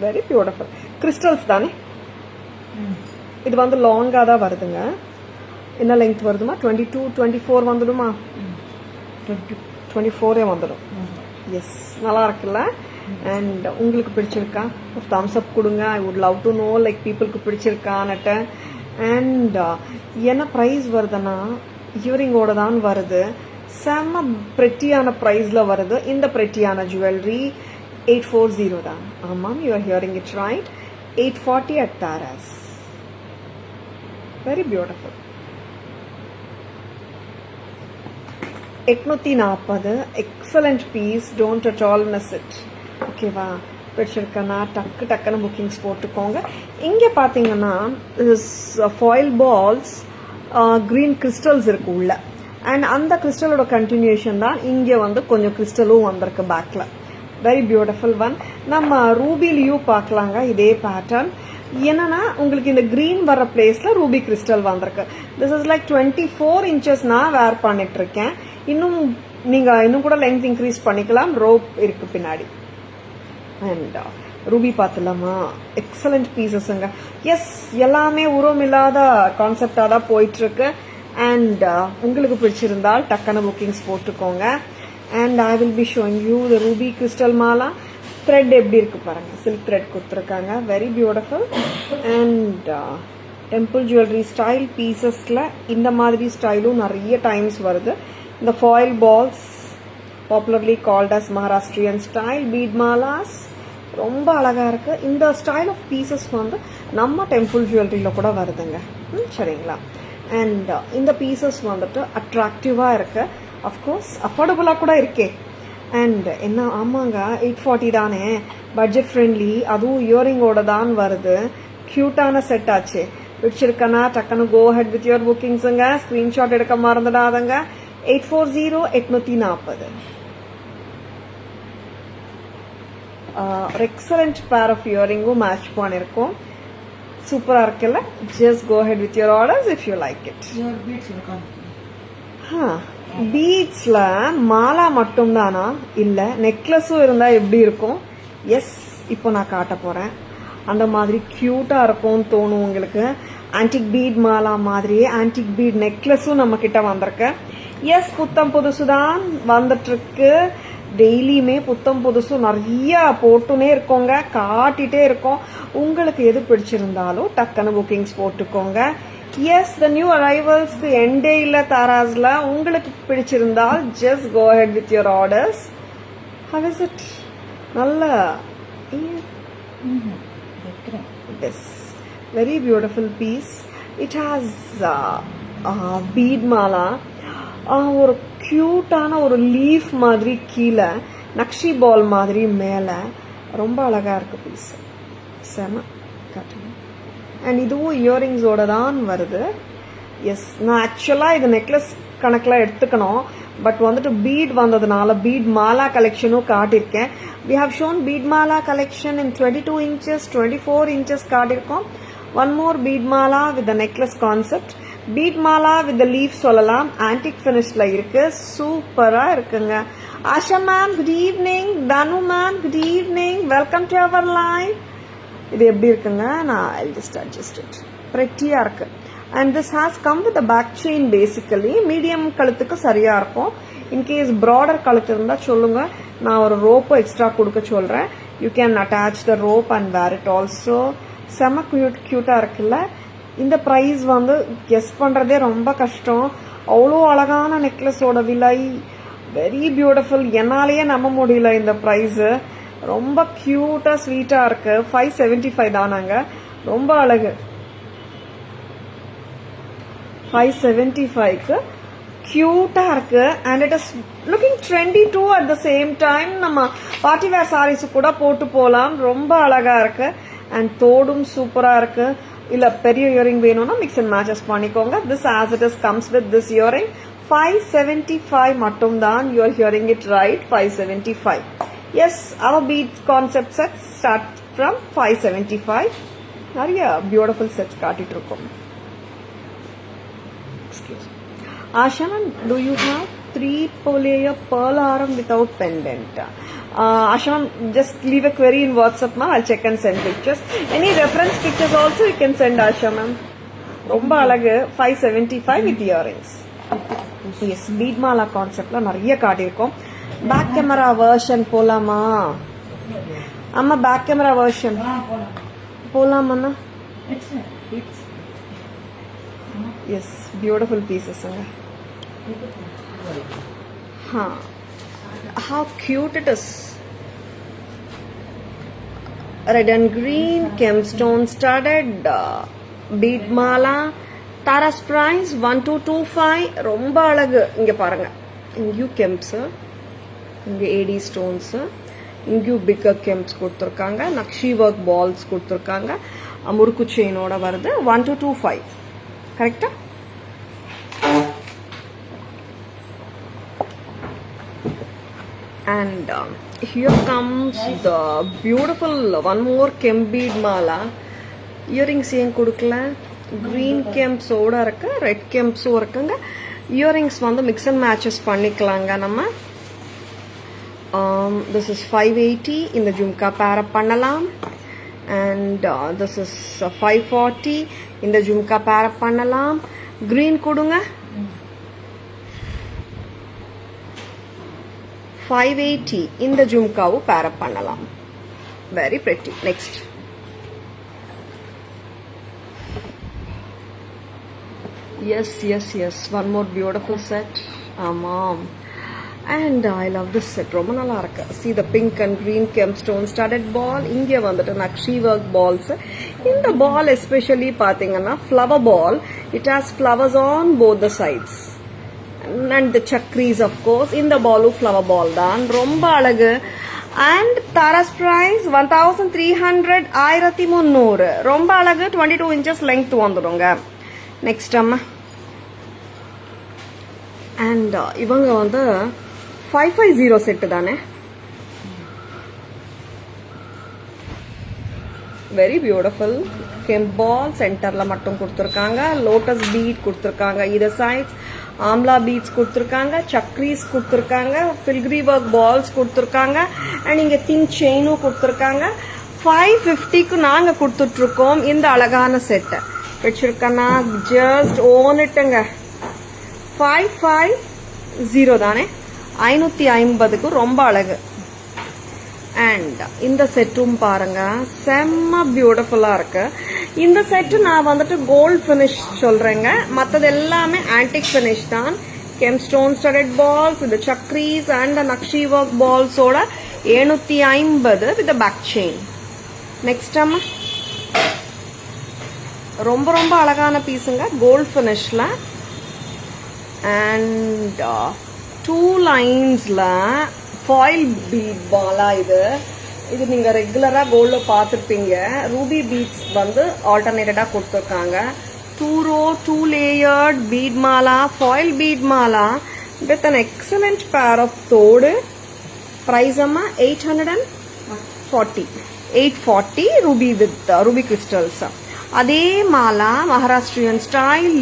வெரி பியூட்டிஃபுல். கிறிஸ்டல்ஸ் தானே. இது வந்து லாங்கா தான் வருதுங்க. என்ன லெங்த் வருதுமா? 22, 24 வந்துடுமா? 24 வந்துடும். எஸ் நல்லா இருக்குல்ல? அண்ட் உங்களுக்கு பிடிச்சிருக்கா ஒரு தம்ஸ் அப் கொடுங்க. I would love to know like பீப்புளுக்கு பிடிச்சிருக்கான்னுட்டு. அண்ட் என்ன ப்ரைஸ் வருதுன்னா இயரிங்கோட தான் வருது. செம்ம பிரெட்டியான ப்ரைஸில் வருது. இந்த பிரெட்டியான ஜுவல்லரி 840 தான். ஆமாம், you are hearing it right. 840 at Taras. Very beautiful. 840 excellent piece. Don't at all miss it. ஓகேவா? பிடிச்சிருக்கனா டக்குன்னு புக்கிங்ஸ் போட்டுக்கோங்க. இங்கே பார்த்தீங்கன்னா ஃபாயில் பால்ஸ் க்ரீன் கிறிஸ்டல்ஸ் இருக்கு உள்ள. அண்ட் அந்த கிறிஸ்டலோட கண்டினியூஷன் தான் இங்கே வந்து கொஞ்சம் கிறிஸ்டலும் வந்திருக்கு பேக்கில். Very beautiful one. நம்ம ரூபிலையும் பார்க்கலாங்க இதே பேட்டர்ன். என்னன்னா உங்களுக்கு இந்த கிரீன் வர பிளேஸ்ல ரூபி கிறிஸ்டல் வந்திருக்கு. திஸ் இஸ் லைக் 24 inches நான் வேர் பண்ணிட்டு இருக்கேன். இன்னும் கூட லென்த் இன்க்ரீஸ் பண்ணிக்கலாம். ரோப் இருக்கு பின்னாடி. அண்ட் ரூபி பார்த்துலாமா? எக்ஸலண்ட் பீசஸ்ங்க. எஸ், எல்லாமே உரம் இல்லாத கான்செப்டாக தான் போயிட்டு இருக்கு. அண்ட் உங்களுக்கு பிடிச்சிருந்தால் டக்கான புக்கிங்ஸ் போட்டுக்கோங்க. And I will be showing you the ruby crystal mala. Thread எப்படி இருக்கு பாருங்க. சில்க் த்ரெட் கொடுத்துருக்காங்க. Very beautiful. And temple jewellery style பீசஸ்ல இந்த மாதிரி ஸ்டைலும் நிறைய டைம்ஸ் வருது. இந்த foil balls popularly called as Maharashtrian style bead malas ரொம்ப அழகா இருக்கு. இந்த ஸ்டைல் ஆஃப் பீசஸ் வந்து நம்ம டெம்பிள் ஜுவல்லரியில கூட வருதுங்க. சரிங்களா? அண்ட் இந்த பீசஸ் வந்துட்டு அட்ராக்டிவா இருக்கு. அஃப்கோர்ஸ் அஃபோர்டபுளா கூட இருக்கே. அண்ட் என்ன, ஆமாங்க, 840 தானே, பட்ஜெட் ஃப்ரெண்ட்லி. அதுவும் இயரிங்கோட தான் வருது. கியூட்டான செட் ஆச்சு. பிடிச்சிருக்கனா டக்குன்னு கோ ஹெட் வித் யுவர் புக்கிங்ஸுங்க. ஸ்கிரீன்ஷாட் எடுக்க மறந்துடாதங்க. 840 840. எக்ஸலண்ட் பேர் ஆஃப் இயரிங்கும் மேட்ச் பண்ணிருக்கோம். சூப்பரா இருக்குல்ல? Just go ahead with your orders if you like it. பீட்ஸ்ல மாலா மட்டும் தானா? இல்ல நெக்லஸும் இருந்தா எப்படி இருக்கும்? எஸ், இப்போ நான் காட்ட போறேன். அந்த மாதிரி கியூட்டா இருக்கும் தோணும் உங்களுக்கு. ஆன்டிக் பீட் மாலா மாதிரியே ஆன்டிக் பீட் நெக்லஸும் நம்ம கிட்ட வந்திருக்கு. எஸ், புத்தம் புதுசுதான் வந்துட்டு இருக்கு. டெய்லியுமே புத்தம் புதுசும் நிறைய போட்டுனே இருக்கோங்க, காட்டிட்டே இருக்கோம். உங்களுக்கு எது பிடிச்சிருந்தாலும் டக்குன்னு புக்கிங்ஸ் போட்டுக்கோங்க. எஸ், த நியூ அரைவல்ஸ்க்கு எண்டே இல்ல தாராஸ்ல. உங்களுக்கு பிடிச்சிருந்தால் just go ahead with your orders. How is it? நல்ல yes, very beautiful piece. It has bead mala. ஒரு கியூட்டான ஒரு லீஃப் மாதிரி கீழே, நக்ஷி பால் மாதிரி மேலே. ரொம்ப அழகா இருக்கு பீஸ். செம காட்டுங்க. அண்ட் இதுவும் இயரிங்ஸோட தான் வருது. எஸ், நான் ஆக்சுவலாக இது நெக்லஸ் கணக்கில் எடுத்துக்கணும். பட் வந்துட்டு பீட் வந்ததுனால பீட் மாலா கலெக்ஷனும் காட்டியிருக்கேன். We have shown bead mala collection in 22 inches 24 inches காட்டியிருக்கோம். One more bead mala with necklace concept. Bead mala with leaf சொல்லலாம். ஆன்டிக் ஃபினிஷ்ல இருக்கு. சூப்பரா இருக்குங்க. Asha ma'am good evening. Tanu ma'am good evening. Welcome to our live. இது எப்படி இருக்குங்க? நான் ஜஸ்ட் அட்ஜஸ்ட் இட். பிரெட்டியா இருக்கு. And this has come with back chain. Basically medium கழுத்துக்கு சரியா இருக்கும். இன்கேஸ் ப்ராடர் கழுத்து இருந்தா சொல்லுங்க, நான் ஒரு ரோப்பு எக்ஸ்ட்ரா கொடுக்க சொல்றேன். You can attach the rope and wear it also. செம கியூட்டா இருக்குல்ல? இந்த ப்ரைஸ் வந்து கெஸ் பண்றதே ரொம்ப கஷ்டம். அவ்வளோ அழகான நெக்லஸோட விலை வெரி பியூட்டிஃபுல். என்னாலேயே நம்ப முடியல இந்த ப்ரைஸ். ரொம்ப கியூட்டா ஸ்வீட்டா இருக்கு. 575 தானாங்க. ரொம்ப அழகு. 575க்கு கியூட்டா இருக்கு. And it is looking trendy too at the same time. நம்ம பார்ட்டி வேர் சாரீஸ் கூட போட்டு போலாம். ரொம்ப அழகா இருக்கு. அண்ட் தோடும் சூப்பரா இருக்கு. இல்ல பெரிய இயரிங் வேணும்னா மிக்ஸ் அண்ட் மேட்சஸ் பண்ணிக்கோங்க. This as it is comes with this earring. 575 மட்டும் தான். You are hearing it right. 575. Yes, our bead concept sets start from 575. நிறைய பியூட்டிஃபுல் செட்ஸ் காட்டிட்டு இருக்கோம். Asha, do you have 3-layer pearl haram without pendant? Asha, just leave a query in WhatsApp, ma'am. I'll check and send pictures. Any reference pictures also you can send, Asha, ma'am. ரொம்ப அழகு. 575 with earrings. Yes, bead mala concept la நிறைய காட்டியிருக்கோம். பேக் கேமரா வெர்ஷன் போலாமா? அம்மா பேக் கேமரா வெர்ஷன் போலாம் அண்ணா. எஸ், பியூட்டிஃபுல் பீசஸ்ங்க. How cute it is. Red and green gemstone studded bead mala. Tara's price 1225. ரொம்ப அழகு. இங்க பாருங்க, இங்கேயும் கெம்ப்ஸ், இங்க ஏடி ஸ்டோன்ஸ், இங்கேயும் பிக்கர் கெம்ப்ஸ் கொடுத்துருக்காங்க, நக்ஷி ஒர்க் பால்ஸ் கொடுத்துருக்காங்க, முறுக்கு செயினோட வருது. 1225 கரெக்டா? And here comes the beautiful one more kem bead mala. Earrings ஏன் கொடுக்கல? green kemps ஓட இருக்கு, red kemps இருக்குங்க. இயரிங்ஸ் வந்து மிக்ஸ் அண்ட் மேட்சஸ் பண்ணிக்கலாங்க நம்ம. This is 580. இந்த ஜும்கா பேர பண்ணலாம். And this is 540. இந்த ஜும்கா பேர பண்ணலாம். green கொடுங்க. 580. இந்த ஜும்காவும் பேர பண்ணலாம். Very pretty. Next. Yes. One more beautiful set. Amam. And I love this set. ரொம்ப நல்லா இருக்கு. See the pink and green gemstone studded ball. இங்க வந்துட்டு நக்ஷி work balls. இந்த ball especially பாத்தீங்கன்னா flower ball. It has flowers on both the sides. And the chakris of course. இந்த ball flower ball தான். ரொம்ப அழகு. And Tara's price 1300. 1300. ரொம்ப அழகு. 22 inches length வந்துடுங்க. Next அம்மா. And இவங்க வந்து 550 செட் தானே. வெரி பியூட்டிஃபுல் கெம்ப் பால் சென்டர்ல மட்டும் கொடுத்துருக்காங்க. லோட்டஸ் பீட் கொடுத்துருக்காங்க. இதர் சைட்ஸ் ஆம்லா பீட்ஸ் கொடுத்துருக்காங்க. சக்ரீஸ் கொடுத்துருக்காங்க. ஃபில்கிரி ஒர்க் பால்ஸ் கொடுத்துருக்காங்க. அண்ட் இங்க தின் செயினும் கொடுத்துருக்காங்க. 550க்கு நாங்க கொடுத்துட்டு இருக்கோம் இந்த அழகான செட்டை. வச்சிருக்கனா ஜஸ்ட் ஓன் இட்டுங்க. 550 தானே. 550க்கு ரொம்ப அழகு. அண்ட் இந்த செட்டும் பாருங்க, செம்ம பியூட்டிஃபுல்லா இருக்கு. இந்த செட்டு நான் வந்துட்டு கோல்ட் பினிஷ் சொல்றேங்க, மற்றது எல்லாமே ஆன்டிக் பினிஷ் தான். கெம்ஸ்டோன் ஸ்டடட் பால்ஸ், இந்த சக்ரீஸ் அண்ட் நக்ஷி ஒர்க் பால்ஸோட 750 வித் பேக் செயின். நெக்ஸ்ட் அம்மா ரொம்ப ரொம்ப அழகான பீஸுங்க, கோல்ட் பினிஷ்ல. அண்ட் 2 லைன்ஸ்ல ஃபாயில் பீட் பாலா. இது நீங்க ரெகுலரா கோல்ட்ல பாத்துருப்பீங்க. ரூபி பீட்ஸ் வந்து ஆல்டர்னேட்டடா கொடுத்துருக்காங்க. 2 row 2 layered bead mala, foil bead mala with an excellent pair of தோடு. price amma 840 ruby with ruby crystals. அதே மாலா Maharashtrian style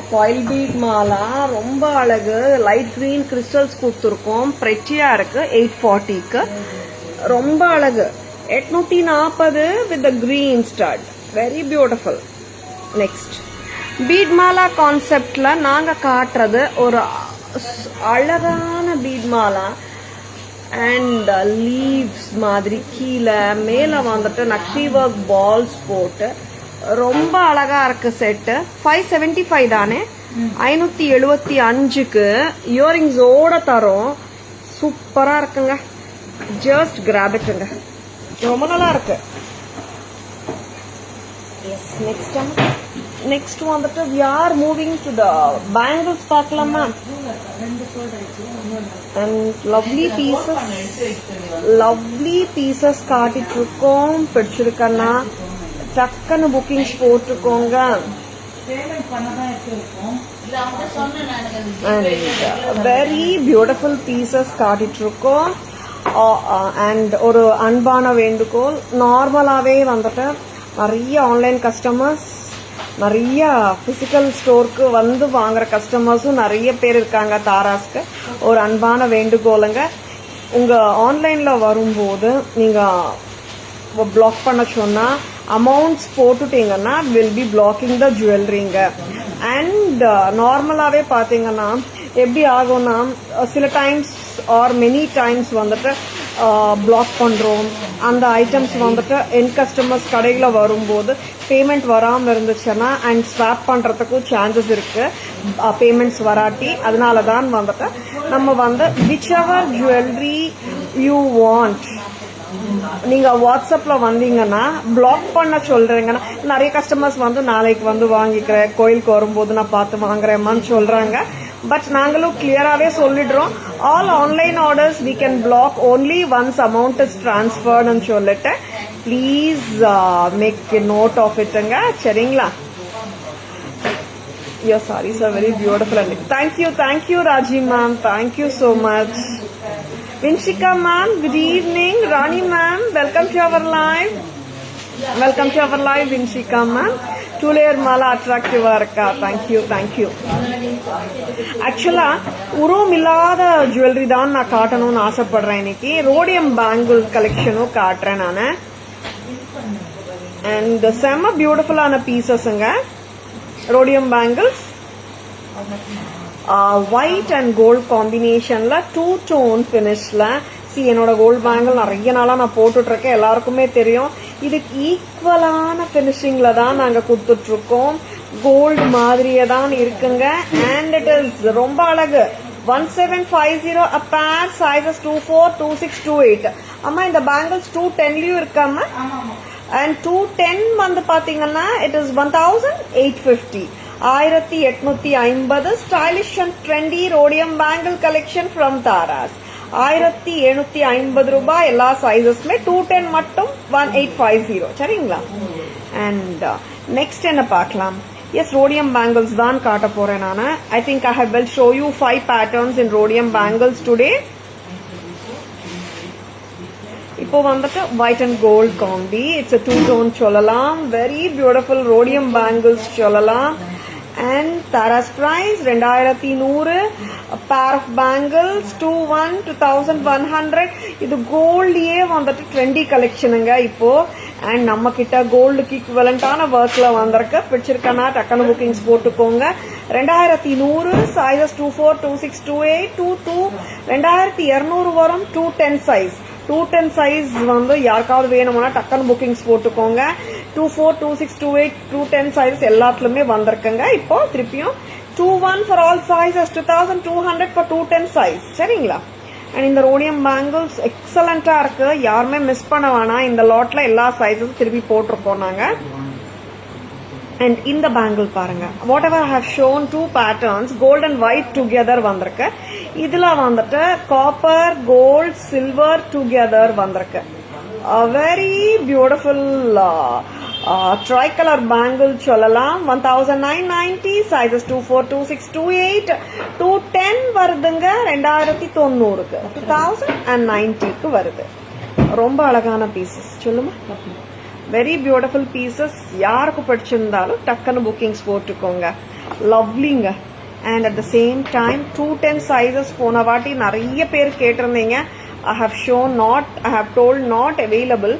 foil bead mala, ரொம்ப அழகு. லைட் கிரீன் கிறிஸ்டல்ஸ் கொடுத்துருக்கோம். பிரெட்டியா இருக்கு. 840க்கு ரொம்ப அழகு. 840 with green stud. Very beautiful. Next bead mala கான்செப்ட்ல நாங்க காட்டுறது ஒரு அழகான பீட் மாலா. அண்ட் லீவ்ஸ் மாதிரி கீழே மேல வந்துட்டு நக்ஷி ஒர்க் பால்ஸ் போட்டு ரொம்ப அழகா இருக்கு செட்டு. 575 தானே. 575க்கு இயரிங்ஸ் ஓட தரோம். சூப்பரா இருக்குங்க. ஜஸ்ட் கிராப் இட்டுங்க. ரொம்ப நல்லா இருக்கு. எஸ். நெக்ஸ்ட் வந்துட்டு we are moving to the bangles பார்க்கலாமா. and lovely pieces காட்டிட்டு இருக்கோம். பிடிச்சிருக்கன்னா டக்குன்னு புக்கிங்ஸ் போட்டுக்கோங்க. வெரி பியூட்டிஃபுல் பீசஸ் காட்டிட்டு இருக்கோம். அண்ட் ஒரு அன்பான வேண்டுகோள், நார்மலாவே வந்துட்டு நிறைய ஆன்லைன் கஸ்டமர்ஸ், நிறைய பிசிக்கல் ஸ்டோருக்கு வந்து வாங்குற கஸ்டமர்ஸும் நிறைய பேர் இருக்காங்க. தாராஸ்க்கு ஒரு அன்பான வேண்டுகோளுங்க, உங்க ஆன்லைன்ல வரும்போது நீங்க பிளாக் பண்ண சொன்னா அமௌண்ட்ஸ் போட்டுட்டீங்கன்னா வில் பி பிளாக்கிங் த ஜுவல்லரிங்க. அண்ட் நார்மலாவே பாத்தீங்கன்னா எப்படி ஆகும்னா சில டைம்ஸ் ஆர் மெனி டைம்ஸ் வந்துட்டு பிளாக் பண்ணுறோம். அந்த ஐட்டம்ஸ் வந்துட்டு என் கஸ்டமர்ஸ் கடையில் வரும்போது பேமெண்ட் வராமல் இருந்துச்சுன்னா அண்ட் ஸ்வாப் பண்ணுறதுக்கும் சான்சஸ் இருக்குது, பேமெண்ட்ஸ் வராட்டி. அதனால தான் வந்துட்டு நம்ம வந்து which ever jewellery you want நீங்கள் வாட்ஸ்அப்பில் வந்தீங்கன்னா பிளாக் பண்ண சொல்கிறீங்கன்னா, நிறைய கஸ்டமர்ஸ் வந்து நாளைக்கு வந்து வாங்கிக்கிறேன், கோயிலுக்கு வரும்போது நான் பார்த்து வாங்குறேம்மான்னு சொல்கிறாங்க. பட் நாங்களும் கிளியராகவே சொல்லிடுறோம், all online orders we can block only once amount is ட்ரான்ஸ்ஃபர்டுன்னு சொல்லிட்டு ப்ளீஸ் மேக் நோட் ஆஃப் இட்டுங்க. சரிங்களா? Your sarees are very beautiful. And thank you Raji ma'am, thank you so much. Vinshika ma'am, good evening. Rani ma'am, welcome to our live. Welcome to our live, Vinshika ma'am. 2-layer mala attractive irukka. Thank you. Actually உருவம் இல்லாத ஜுவல்லரி தான் நான் காட்டணும்னு ஆசைப்படுறேன். இன்னைக்கு ரோடியம் பேங்கிள் கலெக்ஷனும் காட்டுறேன் நான். அண்ட் செம்ம பியூட்டிஃபுல்லான பீசஸ்ங்க. Rhodium bangles white and gold காம்பினேஷன்ல 2-tone ஃபினிஷ்ல. என்னோட கோல்ட் பேங்கிள் நிறைய நாளா நான் போட்டுட்டு இருக்கேன், எல்லாருக்குமே தெரியும். இதுக்கு ஈக்குவலான ஃபினிஷிங்ல தான் நாங்க கொடுத்துட்டு இருக்கோம். கோல்டு மாதிரியே தான் இருக்குங்க. அண்ட் இட் இஸ் ரொம்ப அழகு. 1750 a pair, sizes 24, 26, 28. அம்மா இந்த பேங்கிள்ஸ் 210லயும் இருக்காம. அண்ட் 210 வந்து பாத்தீங்கன்னா it is 1850. 1850 stylish and trendy rhodium bangle collection from Tara's. 1750 ரூபாய். எல்லா சைசஸ்மே. 210 மட்டும் 1850. சரிங்களா? அண்ட் நெக்ஸ்ட் என்ன பார்க்கலாம்? எஸ், ரோடியம் பேங்கிள்ஸ் தான் காட்ட போறேன் நான். I think I have will show you 5 patterns in rhodium bangles today. இப்போ வந்துட்டு white and gold combi. It's a 2-tone சொல்லலாம். வெரி பியூட்டிஃபுல் ரோடியம் பேங்கிள்ஸ் சொல்லலாம். And Taras price 2100. Pair of bangles 2100. இது கோல்டியே வந்துட்டு ட்ரெண்டி கலெக்ஷனுங்க இப்போ. அண்ட் நம்ம கிட்ட கோல்டுக்கு ஈக்குவலண்டான ஒர்க்ல வந்திருக்கு. பிடிச்சிருக்கனா டக்குனு புக்கிங்ஸ் போட்டுக்கோங்க. 2100. சைசஸ் 24, 26, 28, 22, 2200 வரும். 210 சைஸ். 210 சைஸ் வந்து யாருக்காவது வேணும்னா டக்குனு புக்கிங்ஸ் போட்டுக்கோங்க. 24, 26, 28, 210 சைஸ் எல்லாத்துலயுமே வந்திருக்குங்க. இப்போ திருப்பியும் 21 for all sizes, 2200 for 210 size. சரிங்களா? அண்ட் இந்த ரோடியம் பேங்கிள்ஸ் எக்ஸலண்டா இருக்கு, யாருமே மிஸ் பண்ண வேணாம். இந்த லாட்ல எல்லா சைஸஸும் திருப்பி போட்டிருக்கோம் நாங்க. அண்ட் இந்த பேங்கிள் பாருங்க. Whatever I have shown 2 patterns gold and white together வந்திருக்கு. இதுல வந்துட்டு காப்பர், கோல்ட், சில்வர் டுகெதர் வந்திருக்கு. வெரி பியூட்டிஃபுல் ட்ரைகலர் பேங்கிள் சொல்லலாம். 1990. சைசஸ் 24, 26, 28, 210 வருதுங்க. 2090க்கு 2090க்கு வருது. ரொம்ப அழகான பீசஸ். சொல்லுமா? Very beautiful pieces. யாருக்கு பிடிச்சிருந்தாலும் டக்குன்னு புக்கிங்ஸ் போட்டுக்கோங்க. லவ்லிங்க. And at the same time 210 sizes போன வாட்டி நிறைய பேர் கேட்டிருந்தீங்க. I have told not available.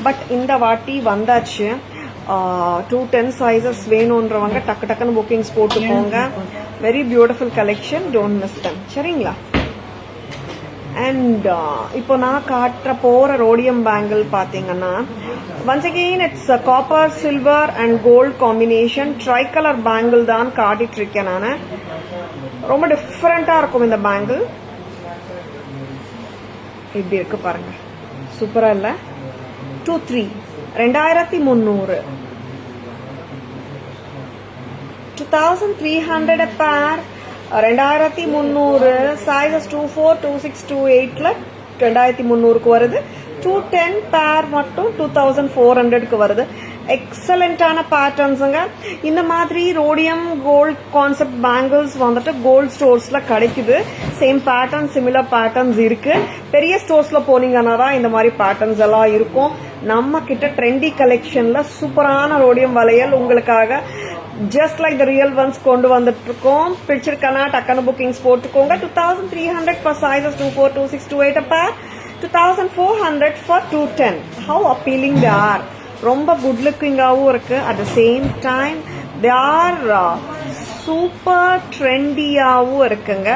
But இந்த வாட்டி வந்தாச்சு. 210 சைசஸ் வேணும்ன்றவங்க டக்குன்னு புக்கிங்ஸ் போட்டுக்கோங்க. Very beautiful collection. Don't miss them. சரிங்களா? அண்ட் இப்போ நான் காட்டுற போற ரோடியம் பேங்கிள் பாத்தீங்கன்னா once again it's a copper, silver and gold combination tricolor bangle தான் காட்டிட்டு இருக்கேன் நான். ரொம்ப டிஃபரெண்டா இருக்கும் இந்த பேங்கிள். இப்படி இருக்கு பாருங்க. சூப்பரா இல்ல? 2300. 2300 a pair. 2300. சைசஸ் 24, 26, 28ல 2300க்கு வருது. 210 பேர் மட்டும் 2400க்கு வருது. எக்ஸலண்டான பேட்டர்ன்ஸுங்க. இந்த மாதிரி ரோடியம் கோல்ட் கான்செப்ட் பேங்கிள்ஸ் வந்துட்டு கோல்ட் ஸ்டோர்ஸ்ல கிடைக்குது. சேம் பேட்டர்ன், சிமிலர் பேட்டர்ன்ஸ் இருக்கு. பெரிய ஸ்டோர்ஸ்ல போனீங்கன்னா தான் இந்த மாதிரி பேட்டர்ன்ஸ் எல்லாம் இருக்கும். நம்ம கிட்ட ட்ரெண்டி கலெக்ஷன்ல சூப்பரான ரோடியம் வளையல் உங்களுக்காக just like the real once கொண்டு வந்துட்டு இருக்கோம். பிடிச்சிருக்கனா டக்குனு புக்கிங்ஸ் போட்டுக்கோங்க. 2300 for sizes 24, 26, 28 a pair. 2400 for 210. How appealing they are. ரொம்ப குட் லுக்கிங்காவும் இருக்கு. At the same time they are super ட்ரெண்டியாவும் இருக்குங்க.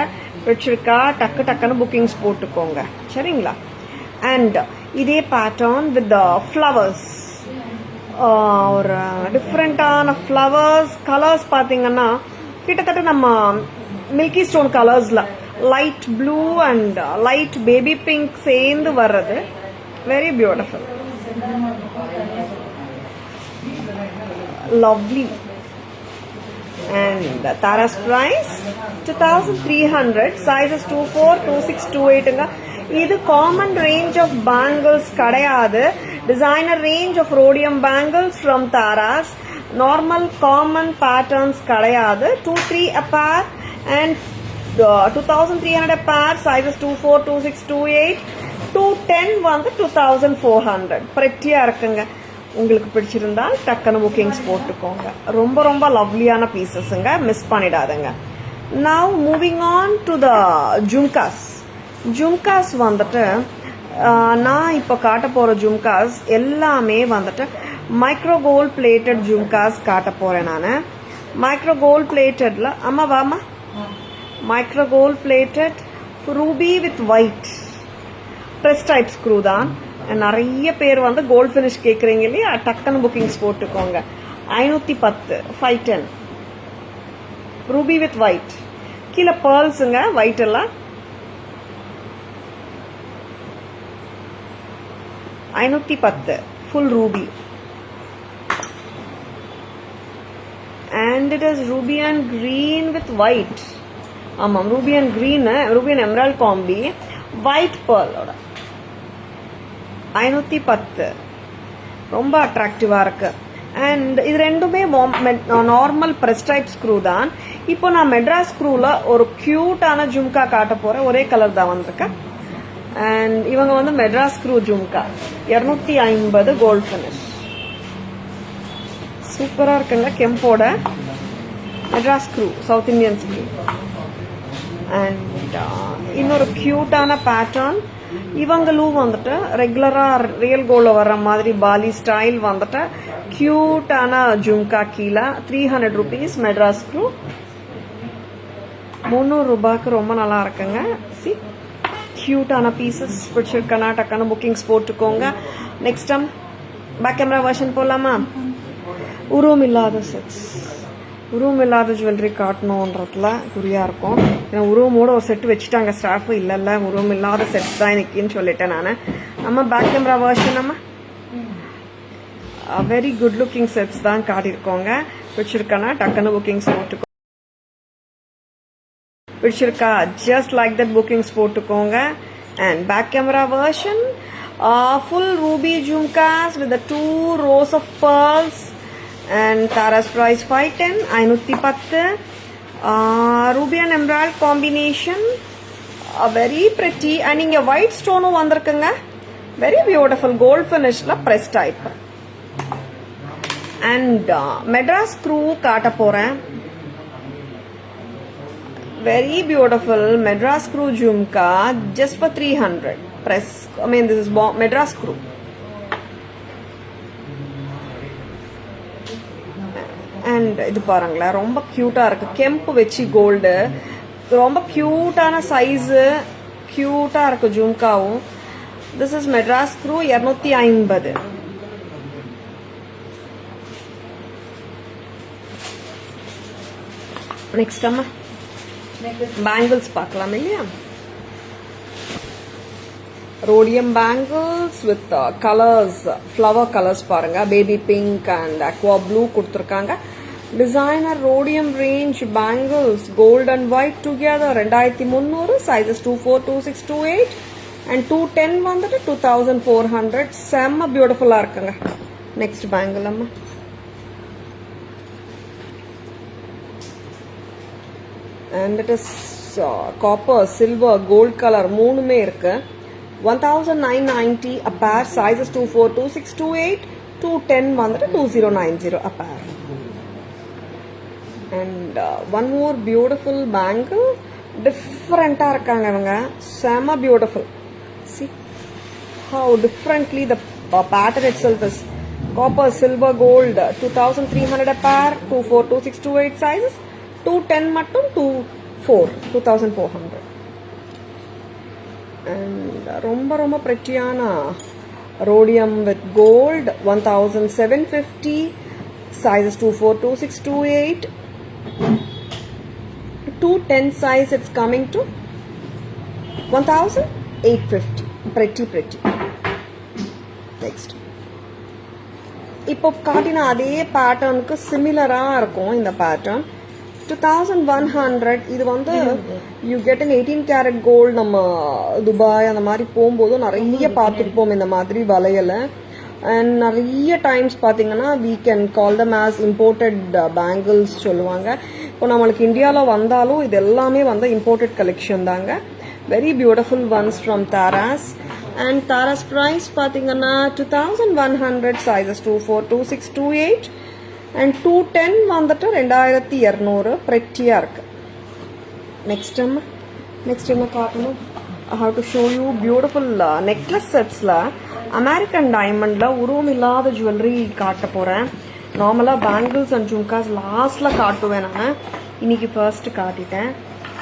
பிடிச்சிருக்கா டக்குன்னு புக்கிங்ஸ் போட்டுக்கோங்க. சரிங்களா? அண்ட் இதே பேட்டர்ன் வித் ஃப்ளவர்ஸ், ஒரு டிஃப்ரெண்டான ஃப்ளவர்ஸ். கலர்ஸ் பார்த்தீங்கன்னா கிட்டத்தட்ட நம்ம மில்கி ஸ்டோன் கலர்ஸ்ல light blue and light baby pink சேர்ந்து வர்றது. Very beautiful, lovely. And Tara's price 2300, sizes 24, 26, 28. இது common range of bangles கிடையாது. Designer range of rhodium bangles from Tara's. Normal common patterns கிடையாது. 2-3 a pair and 2300 a pair, sizes 24, 26, 28. 210 வந்து 2400. pretty-ஆ இருக்குங்க. உங்களுக்கு பிடிச்சிருந்தா டக்குன்னு புக்கிங்ஸ் போட்டுக்கோங்க. ரொம்ப ரொம்ப லவ்லியான பீசஸ்ங்க, மிஸ் பண்ணிடாதுங்க. Now moving on to the jhumkas. Jhumkas வந்துட்டு நான் இப்போ காட்ட போகிற ஜும்காஸ் எல்லாமே வந்துட்டு மைக்ரோ கோல்ட் பிளேட்டட் ஜும்காஸ் காட்ட போகிறேன் நான். மைக்ரோ கோல்ட் பிளேட்டடில் அம்மா வாமா, micro gold plated ruby with white press type screw தான். நிறைய பேர் வந்து கோல்ட் ஃபினிஷ் கேட்குறீங்க இல்லையா, டக்குன்னு புக்கிங்ஸ் போட்டுக்கோங்க. 510, 510 ரூபி வித் ஒயிட். கீழே பேர்ல்ஸுங்க, ஒயிட் எல்லாம். 510 full ruby. And it is ruby and green with white. ஆமாம், ruby and green, ruby and emerald combi, white பேர்லோட 510 ரொம்ப அட்ராக்டிவாக இருக்கு. அண்ட் இது ரெண்டுமே நார்மல் ப்ரெஸ் டைப் ஸ்க்ரூ தான். இப்போ நான் மெட்ராஸ் ஸ்க்ரூவில் ஒரு க்யூட்டான ஜும்கா காட்ட போகிறேன். ஒரே கலர் தான் வந்திருக்கேன். அண்ட் இவங்க வந்து Madras screw jhumka 250 gold finish. சூப்பராக இருக்குங்க, கெம்போட Madras screw, south Indian screw. And இன்னொரு க்யூட்டான பேட்டர்ன். இவங்களும் வந்துட்டு ரெகுலராக ரியல் கோல்டில் வர்ற மாதிரி பாலி ஸ்டைல் வந்துட்டு க்யூட்டான ஜும்கா. கீழே 300 rupees மெட்ராஸ் ஸ்க்ரூ. 300 ரூபாய்க்கு ரொம்ப நல்லா இருக்குங்க. சி, க்யூட்டான பீசஸ் பிடிச்சிருக்கனா டக்கான புக்கிங்ஸ் போட்டுக்கோங்க. Next time back camera version போகலாமா? உருவம் இல்லாத செட்ஸ், உருவம் இல்லாத ஜுவல்லரி காட்டணுன்றதுல குறியாக இருக்கும். ஏன்னா உருவமோட ஒரு செட்டு வச்சுட்டாங்க ஸ்டாஃபு. இல்லை உருவம் இல்லாத செட்ஸ் தான் இன்னைக்குன்னு சொல்லிட்டேன் நான். நம்ம பேக் கேமரா வெர்ஷன் நம்ம வெரி குட் லுக்கிங் செட்ஸ் தான் காட்டியிருக்கோங்க. பிடிச்சிருக்கானா டக்குன்னு புக்கிங்ஸ் போட்டுக்கோ. பிடிச்சிருக்கா ஜஸ்ட் லைக் தட் புக்கிங்ஸ் போட்டுக்கோங்க. And back camera version full ruby jhumkas with the 2 rows of pearls. And Tara's price 510, 510. Ruby and emerald combination, very pretty. And inga white stone vandirukanga, very beautiful gold finish la press type. And Madras screw kaata poren, very beautiful Madras screw jhumka just for 300 press. I mean this is Madras screw. And இது பாருங்களேன், ரொம்ப க்யூட்டாக இருக்குது. கெம்பு வச்சு கோல்டு, ரொம்ப க்யூட்டான சைஸு, க்யூட்டாக இருக்குது ஜும்காவும். This is Madras screw 250. Next அம்மா பேங்கிள்ஸ் பார்க்கலாம் இல்லையா? rhodium bangles with colors, flower colors பாருங்க. Baby pink and aqua blue கொடுத்துருக்காங்க. Designer rhodium range bangles, gold and white together 2300, sizes 24, 26, 28 and 210 வந்துட்டு 2400. செம்ம பியூட்டிஃபுல்லா இருக்குங்க. நெக்ஸ்ட் பேங்கிள் அம்மா. And it is copper, silver, gold color மூணுமே இருக்கு. 1990 a pair, sizes 24, 26, 28, 210 வந்துட்டு 2090 a pair. And one more beautiful bangle, different-ஆ இருக்காங்க இவங்க, செம beautiful. See how differently the pattern itself is. Copper, silver, gold 2300 a pair, 24, 26, 28 sizes, 210 மட்டும் 2400. and ரொம்ப ரொம்ப prettyயான rhodium with gold. 1750, sizes 24, 26, 28, 210 size. It's coming to 1850. Pretty. Next, இப்போ காட்டின அதே பேட்டர்னுக்கு சிமிலராக இருக்கும் இந்த பேட்டர்ன். 2100. இது வந்து you get in 18 carat gold. நம்ம துபாய் அந்த மாதிரி போகும்போது நிறைய பார்த்துருப்போம் இந்த மாதிரி வளையலை. அண்ட் நிறைய டைம்ஸ் பார்த்தீங்கன்னா we can call them as imported bangles சொல்லுவாங்க. இப்போ நம்மளுக்கு இந்தியாவில் வந்தாலும் இது எல்லாமே வந்து இம்போர்ட்டட் கலெக்ஷன் தாங்க. Very beautiful ones from Taras. And Taras price பார்த்தீங்கன்னா 2100, sizes 24, 26, 28 and 210 வந்துட்டு 2200. ப்ரெட்டியாக இருக்கு. நெக்ஸ்ட் என்ன காட்டணும்? I have to show you beautiful necklace setsல அமெரிக்கன் டைமண்ட்ல உருவம் இல்லாத ஜுவல்லரி காட்ட போறேன். நார்மலா பேங்கிள்ஸ் அண்ட் ஜும்காஸ் லாஸ்ட்ல காட்டுவேன். நான் இன்னைக்கு ஃபர்ஸ்ட் காட்டிட்டேன்.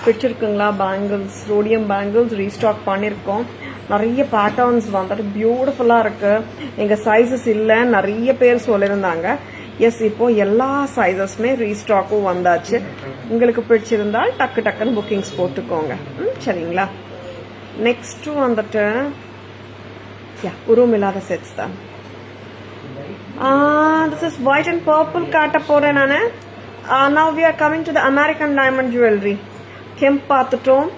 பிடிச்சிருக்குங்களா? பேங்கிள்ஸ், ரோடியம் பேங்கிள்ஸ் ரீஸ்டாக் பண்ணியிருக்கோம். நிறைய பேட்டர்ன்ஸ் வந்துட்டு பியூட்டிஃபுல்லாக இருக்கு. எங்கள் சைஸஸ் இல்லை நிறைய பேர் சொல்லியிருந்தாங்க. எஸ், இப்போ எல்லா சைஸஸுமே ரீஸ்டாக்கும் வந்தாச்சு. உங்களுக்கு பிடிச்சிருந்தால் டக்குன்னு புக்கிங்ஸ் போட்டுக்கோங்க. சரிங்களா? நெக்ஸ்ட் வந்துட்டு உருவம் இல்லாத செட்ஸ் தான். This is white and purple காட்ட போறேன் நான். Now we are coming to the American diamond jewellery. Kemp பார்த்துட்டோம்,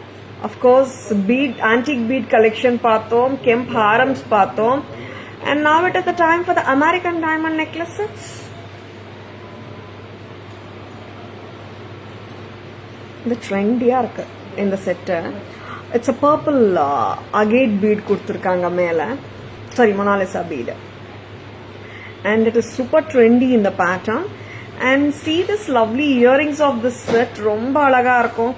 of course bead, antique bead collection பார்த்தோம், கெம்ப் ஹாரம்ஸ் பார்த்தோம். And now it is the time for the American diamond necklace sets. இந்த ட்ரெண்டியா இருக்கு இந்த set. It's a purple agate bead கொடுத்துருக்காங்க மேலே. Sorry, Mona Lisa bead. And it is super trendy இந்த pattern. And see this lovely earrings of this set. ரொம்ப அழகா இருக்கும்.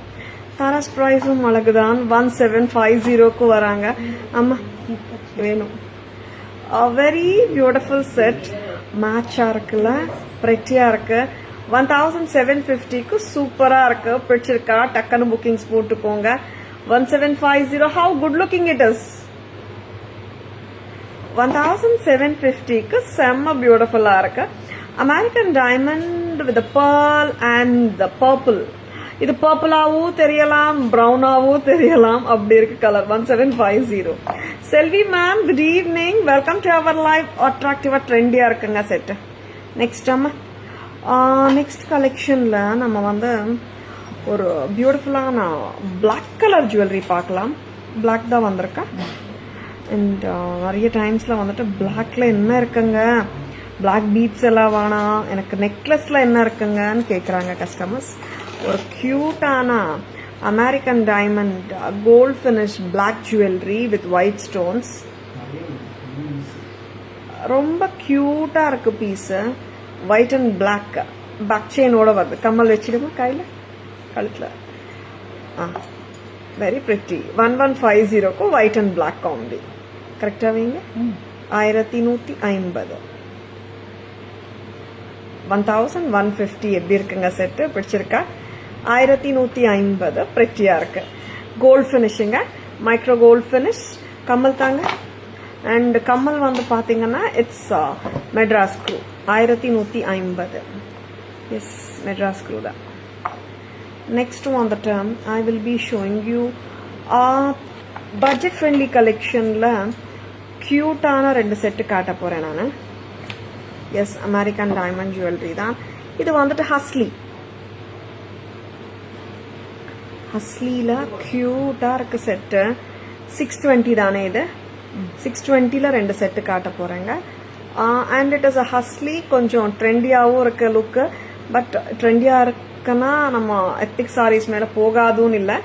தாராஸ் ப்ரைஸும் அழகுதான். 1750க்கு வராங்க. ஆமா, வேணும். Very beautiful set. மேட்சா இருக்குல்ல, ப்ரெட்டியா இருக்கு. 1750க்கு சூப்பரா இருக்கு. பிடிச்சிருக்கா? டக்குன்னு புக்கிங்ஸ் போட்டுக்கோங்க. 1750. how good looking it is. 1750க்கு செம்ம பியூட்டிஃபுல்லா இருக்கு. American diamond with pearl and the purple. இது பர்பிளாவும் தெரியலாம், ப்ரௌனாவும் தெரியலாம், அப்படி இருக்கு colour. 1750. Selvi ma'am, good evening, welcome to our live. அட்ராக்டிவா ட்ரெண்டியா இருக்குங்க செட்டு. நெக்ஸ்ட் நெக்ஸ்ட் கலெக்ஷன்ல நம்ம வந்து ஒரு பியூட்டிஃபுல்லான பிளாக் கலர் ஜுவல்லரி பார்க்கலாம். பிளாக் தான் வந்திருக்கா. அண்ட் நிறைய டைம்ஸ்ல வந்துட்டு பிளாக்ல என்ன இருக்குங்க, பிளாக் பீட்ஸ் எல்லாம் வேணாம், எனக்கு நெக்லஸ்ல என்ன இருக்குங்கன்னு கேட்குறாங்க கஸ்டமர்ஸ். ஒரு கியூட்டான American diamond gold finish black jewellery with white stones. ரொம்ப கியூட்டா இருக்கு piece. White and black back செயினோட வருது. கம்மல் வச்சிடுமா கையில், கழுத்தில். Very pretty. 1150க்கு ஒயிட் அண்ட் பிளாக் காம்பி. கரெக்டா வைங்க. 1150. 1150 எப்படி இருக்குங்க செட்டு? பிடிச்சிருக்கா? 1150. பிரிட்டியா இருக்கு. கோல்ட் ஃபினிஷிங்க, மைக்ரோ கோல்ட் ஃபினிஷ். கம்மல் தாங்க. அண்ட் கம்மல் வந்து பாத்தீங்கன்னா it's Madras screw. 1150. Yes, Madras screw தான். நெக்ஸ்ட் வந்துட்டு I will be showing you budget friendly கலெக்ஷன்ல கியூட்டான 2 செட்டு காட்ட போறேன் நான். எஸ், அமெரிக்கன் டைமண்ட் ஜுவல்லரி தான். இது வந்துட்டு ஹஸ்லில கியூட்டா இருக்கு செட்டு. 620 தானே இது? 620ல 2 செட்டு காட்ட போறேங்க. And it is a hasli. கொஞ்சம் ட்ரெண்டியாகவும் இருக்கு லுக்கு. பட் ட்ரெண்டியா இருக்குன்னா நம்ம எத்னிக் சாரீஸ் மேல போகாதுன்னு இல்லை.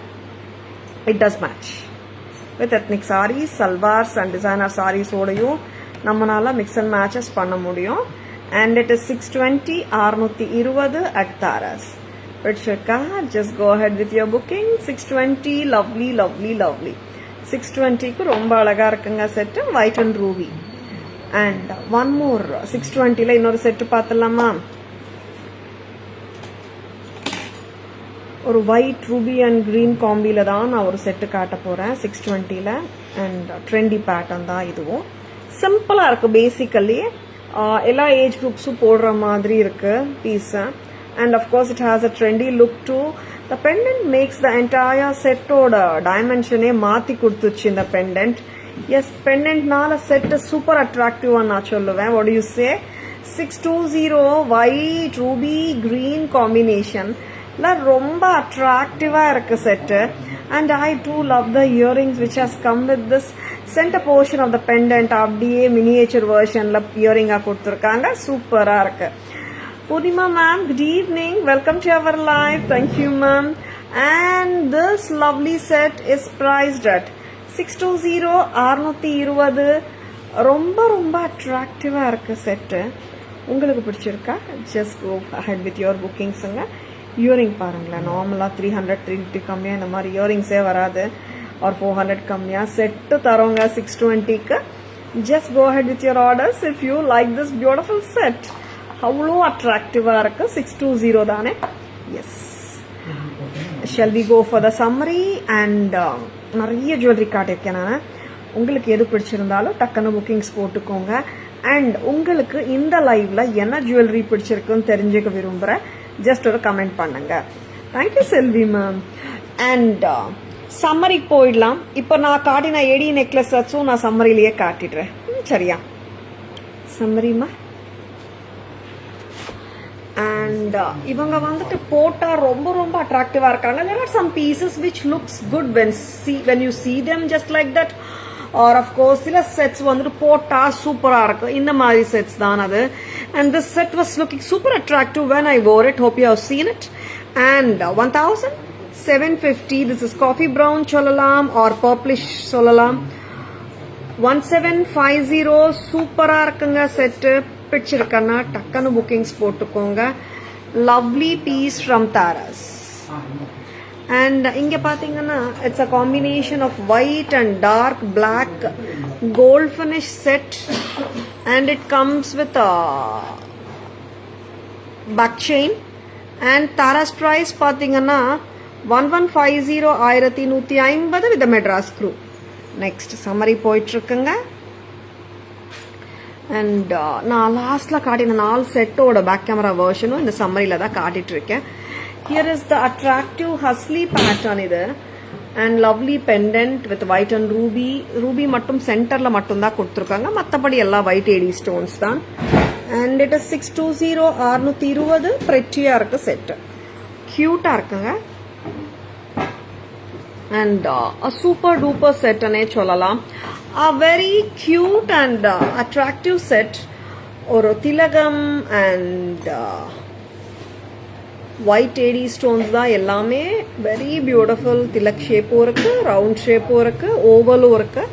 It does match with ethnic saris, salwars and designer சாரீஸோடையும் நம்மளால மிக்ஸ் அண்ட் மேட்சஸ் பண்ண முடியும். And it is 620, 620 at Tara's. பிடிச்சிருக்கா? Just go ahead with your booking. 620. Lovely lovely lovely. 620க்கு ரொம்ப அழகா இருக்குங்க set. White and ruby. And one more 620ல இன்னொரு செட்டு பார்த்துடலாமா? ஒரு ஒயிட் ரூபி அண்ட் க்ரீன் காம்பியில் தான் நான் ஒரு செட்டு காட்ட போகிறேன் 620 அண்ட் ட்ரெண்டி பேட்டர்ன் தான் இதுவும். சிம்பிளாக இருக்குது. பேசிக்கலி எல்லா ஏஜ் குரூப்ஸும் போடுற மாதிரி இருக்குது piece. And of course it has a trendy look too. The pendant makes the entire செட்டோட டைமென்ஷனே மாற்றி கொடுத்துச்சு இந்த பெண்டன்ட். எஸ், பெண்டன்ட்னால செட்டு சூப்பர் அட்ராக்டிவாக நான் சொல்லுவேன். What do you say? 620 white ruby green combination ரொம்ப அட்ராக்டிவா இருக்கு set. And I do love the earrings which has come with this centre portion of the pendant. அப்படியே மினியேச்சர் வெர்ஷன்ல இயரிங்கா கொடுத்துருக்காங்க. சூப்பரா இருக்கு. Purnima ma'am, good evening, welcome to our live. Thank you ma'am. And this lovely set is priced at 620 620. ரொம்ப ரொம்ப அட்ராக்டிவா இருக்கு செட்டு. உங்களுக்கு பிடிச்சிருக்கா? Just go ahead with your புக்கிங்ஸுங்க. இயரிங் பாருங்களேன், நார்மலாக 300 350 கம்மியாக இந்த மாதிரி இயரிங்ஸே வராது. ஒரு 400 கம்மியாக செட்டு தரோங்க 620க்கு. Just go ahead with your orders if you like this beautiful set. அவ்வளோ அட்ராக்டிவாக இருக்கு. 620 தானே? Yes. Shall we go for the summary? And நிறைய ஜுவல்லரி காட்டியிருக்கேன் நான். உங்களுக்கு எது பிடிச்சிருந்தாலும் டக்குன்னு புக்கிங்ஸ் போட்டுக்கோங்க. அண்ட் உங்களுக்கு இந்த லைவ்ல என்ன ஜுவல்லரி பிடிச்சிருக்குன்னு தெரிஞ்சுக்க விரும்புகிறேன். ஜஸ்ட் ஒரு கமெண்ட் பண்ணுங்க. Thank you Selvi ma'am. அண்ட் சம்மரிக்கு போயிடலாம். இப்போ நான் காட்டின ஏடி நெக்லஸ் வச்சும் நான் சம்மரிலேயே காட்டிடுறேன். சரியா? சம்மரிமா. அண்ட் இவங்க வந்துட்டு போட்டா ரொம்ப ரொம்ப அட்ராக்டிவா இருக்காங்க. there are some pieces which looks good when you see them just like that. or of course சில செட்ஸ் வந்துட்டு போட்டா சூப்பரா இருக்கு. இந்த மாதிரி செட்ஸ் தான் அது. and this set was looking super attractive when I wore it. hope you have seen it. and 1750. this is coffee brown சொல்லலாம் or purplish சொல்லலாம். 1750 சூப்பரா இருக்குங்க செட்டு. பிடிச்சிருக்கன்னா டக்குன்னு புக்கிங்ஸ் போட்டுக்கோங்க. Lovely piece from Taras. And இங்க பாத்தீங்கன்னா it's a combination of white and dark black gold finish set. And it comes with back chain. And Taras price பாத்தீங்கன்னா 1150 1150 with Madras screw. Next summary போயிட்டு இருக்குங்க. அண்ட் நான் லாஸ்ட்ல காட்டின 4 செட்டோட பேக் கேமரா வெர்ஷனும் இந்த சம்மரியில தான் காட்டிட்டு இருக்கேன். Here is the attractive husly pattern இது. and lovely pendant with white and ruby. ruby மட்டும் சென்டர்ல மட்டும் தான் கொடுத்துருக்காங்க. மற்றபடி எல்லாம் white AD stones தான். and it is 620 620. prettyயா இருக்கு செட். கியூட்டா இருக்குங்க. and a super duper set அனே சொல்லலாம். a very cute and attractive set. ஒரு திலகம் and white AD stones தான் எல்லாமே. Very beautiful. திலக் ஷேப்பும் இருக்கு, ரவுண்ட் ஷேப்பும் இருக்கு, ஓவலும் இருக்கு.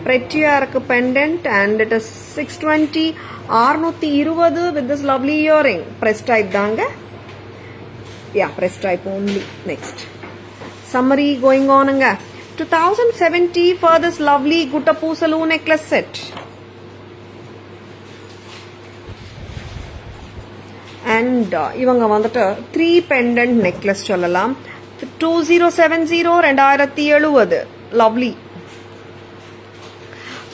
prettyயா இருக்கு pendant. and it is 620 620 with this lovely earring. press type தாங்க. press type only. next summary going onங்க. 2070 for this lovely Guttapusalu necklace set. and இவங்க வந்துட்டு 3 pendant necklace சொல்லலாம். 2070 2070. lovely.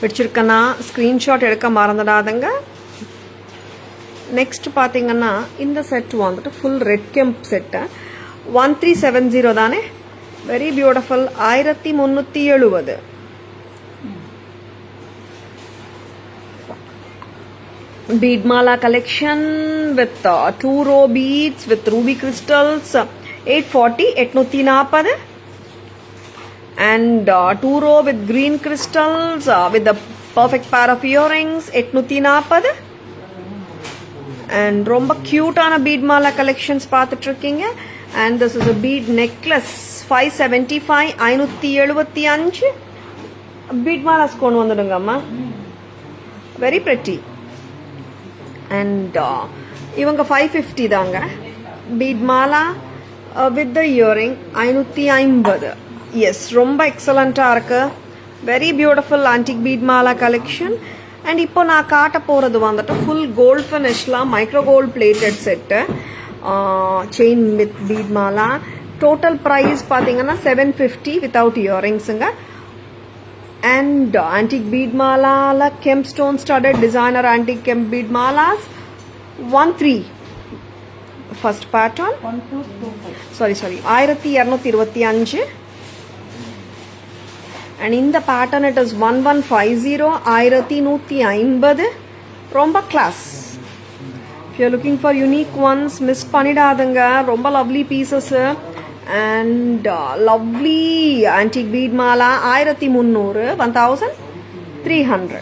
பிடிச்சிருக்கனா ஸ்கிரீன்ஷாட் எடுக்க மறந்துடாதங்க. நெக்ஸ்ட் பாத்தீங்கன்னா இந்த செட் வந்துட்டு ஃபுல் ரெட் கெம்ப் செட். 1370 தானே? Very beautiful. 1370. bead mala collection with 2 row beads with ruby crystals. 840 840. and 2 row with green crystals with the perfect pair of earrings. 840. and ரொம்ப கியூட்டான bead mala collections பார்த்துட்டு இருக்கீங்க. and this is a bead necklace 575 575. bead malas கொண்டு வந்துடுங்க அம்மா. very pretty. and இவங்க 550 தாங்க. bead mala with the earring 550. Yes, ரொம்ப எக்ஸலண்டா இருக்கு. Very beautiful antique bead mala collection. And இப்போ நான் காட்ட போறது வந்துட்டு ஃபுல் கோல்ட் ஃபினிஷ்லாம் micro gold plated set. Chain with bead mala. Total price பார்த்தீங்கன்னா 750 வித்தவுட் இயரிங்ஸுங்க. அண்ட் ஆன்டிக் பீட் மாலால kemp stone studded designer antique kemp bead malas 13 first pattern. Sorry 1225. And இந்த பேட்டர்ன் இட் இஸ் 1150 1150. ரொம்ப class. If you're looking for unique ones, miss பண்ணிடாதுங்க. ரொம்ப lovely pieces and lovely antique bead Mala 1300 1300.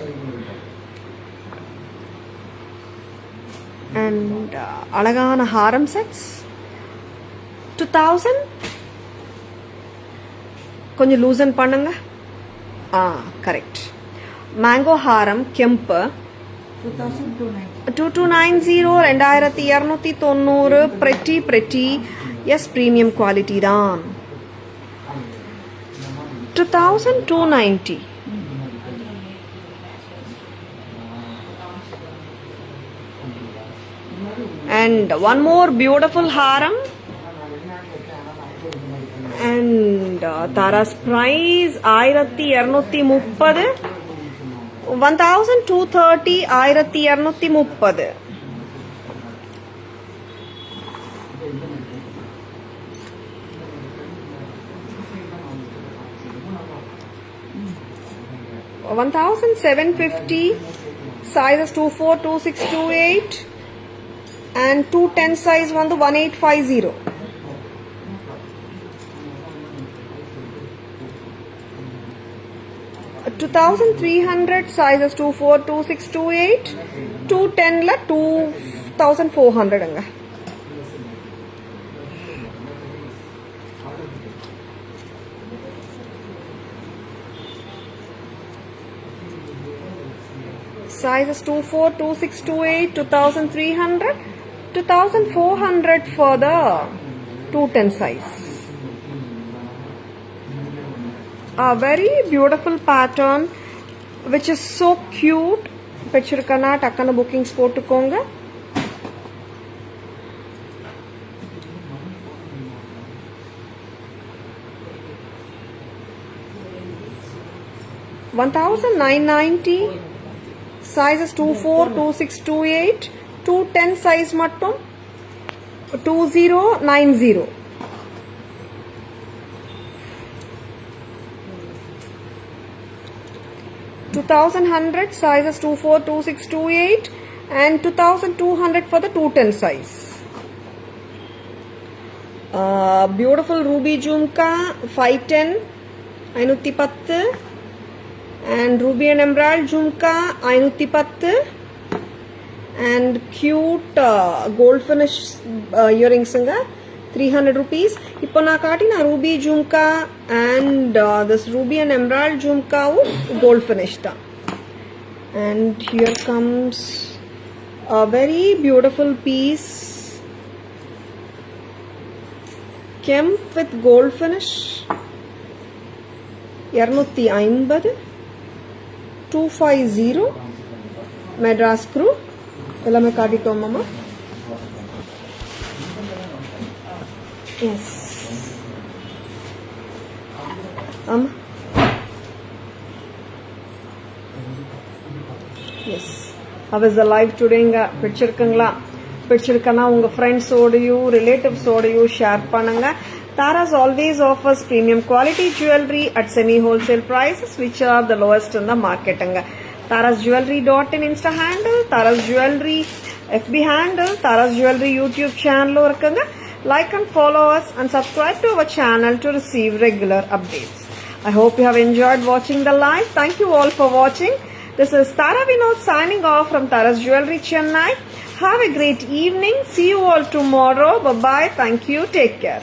And அழகான ஹாரம் செட்ஸ் 2000. கொஞ்சம் லூசன் பண்ணுங்க. கரெக்ட். மேங்கோ ஹாரம் கெம்பு 2290 2290. pretty எஸ் பிரீமியம் குவாலிட்டி தான். 2290. and one more beautiful haram. And Tara's price 1230 1230 1230. $1,750. sizes 24 26 28 and 210 size 1850. $2,300 sizes 24 26 28 210 la 2,400 anga. sizes 24 26 28 2,300 2,400 for the 210 size. A very beautiful pattern which is so cute. Picture kana takkana bookings potukonga. $1,990. sizes 24 26 28 210 size mattum 2090. $2,100 sizes 24 26 28 and 2,200 for the 210 size. Beautiful ruby jhumka 510 510. and ruby and emerald jhumka 510. and cute gold finish earrings anga 300 rupees. இப்போ நான் காட்டின ruby jhumka and this ruby and emerald jhumka gold finish தான். and here comes a very beautiful piece kemp with gold finish 250 250 madras screw எல்லாமே காட்டிட்டோம் மாமா. எஸ் ஆமா yes. how is the live todayங்க? பிடிச்சிருக்குங்களா? பிடிச்சிருக்கனா உங்க ஃப்ரெண்ட்ஸோடையும் ரிலேட்டிவ்ஸோடையும் ஷேர் பண்ணுங்க. Tara's always offers premium quality jewelry at semi-wholesale prices which are the lowest in the market. tarasjewelry.in Insta handle, Tara's Jewelry FB handle, Tara's Jewelry YouTube channel. Like and follow us and subscribe to our channel to receive regular updates. I hope you have enjoyed watching the live. Thank you all for watching. This is Tara Vinod signing off from Tara's Jewelry Chennai. Have a great evening. See you all tomorrow. Bye-bye. Thank you. Take care.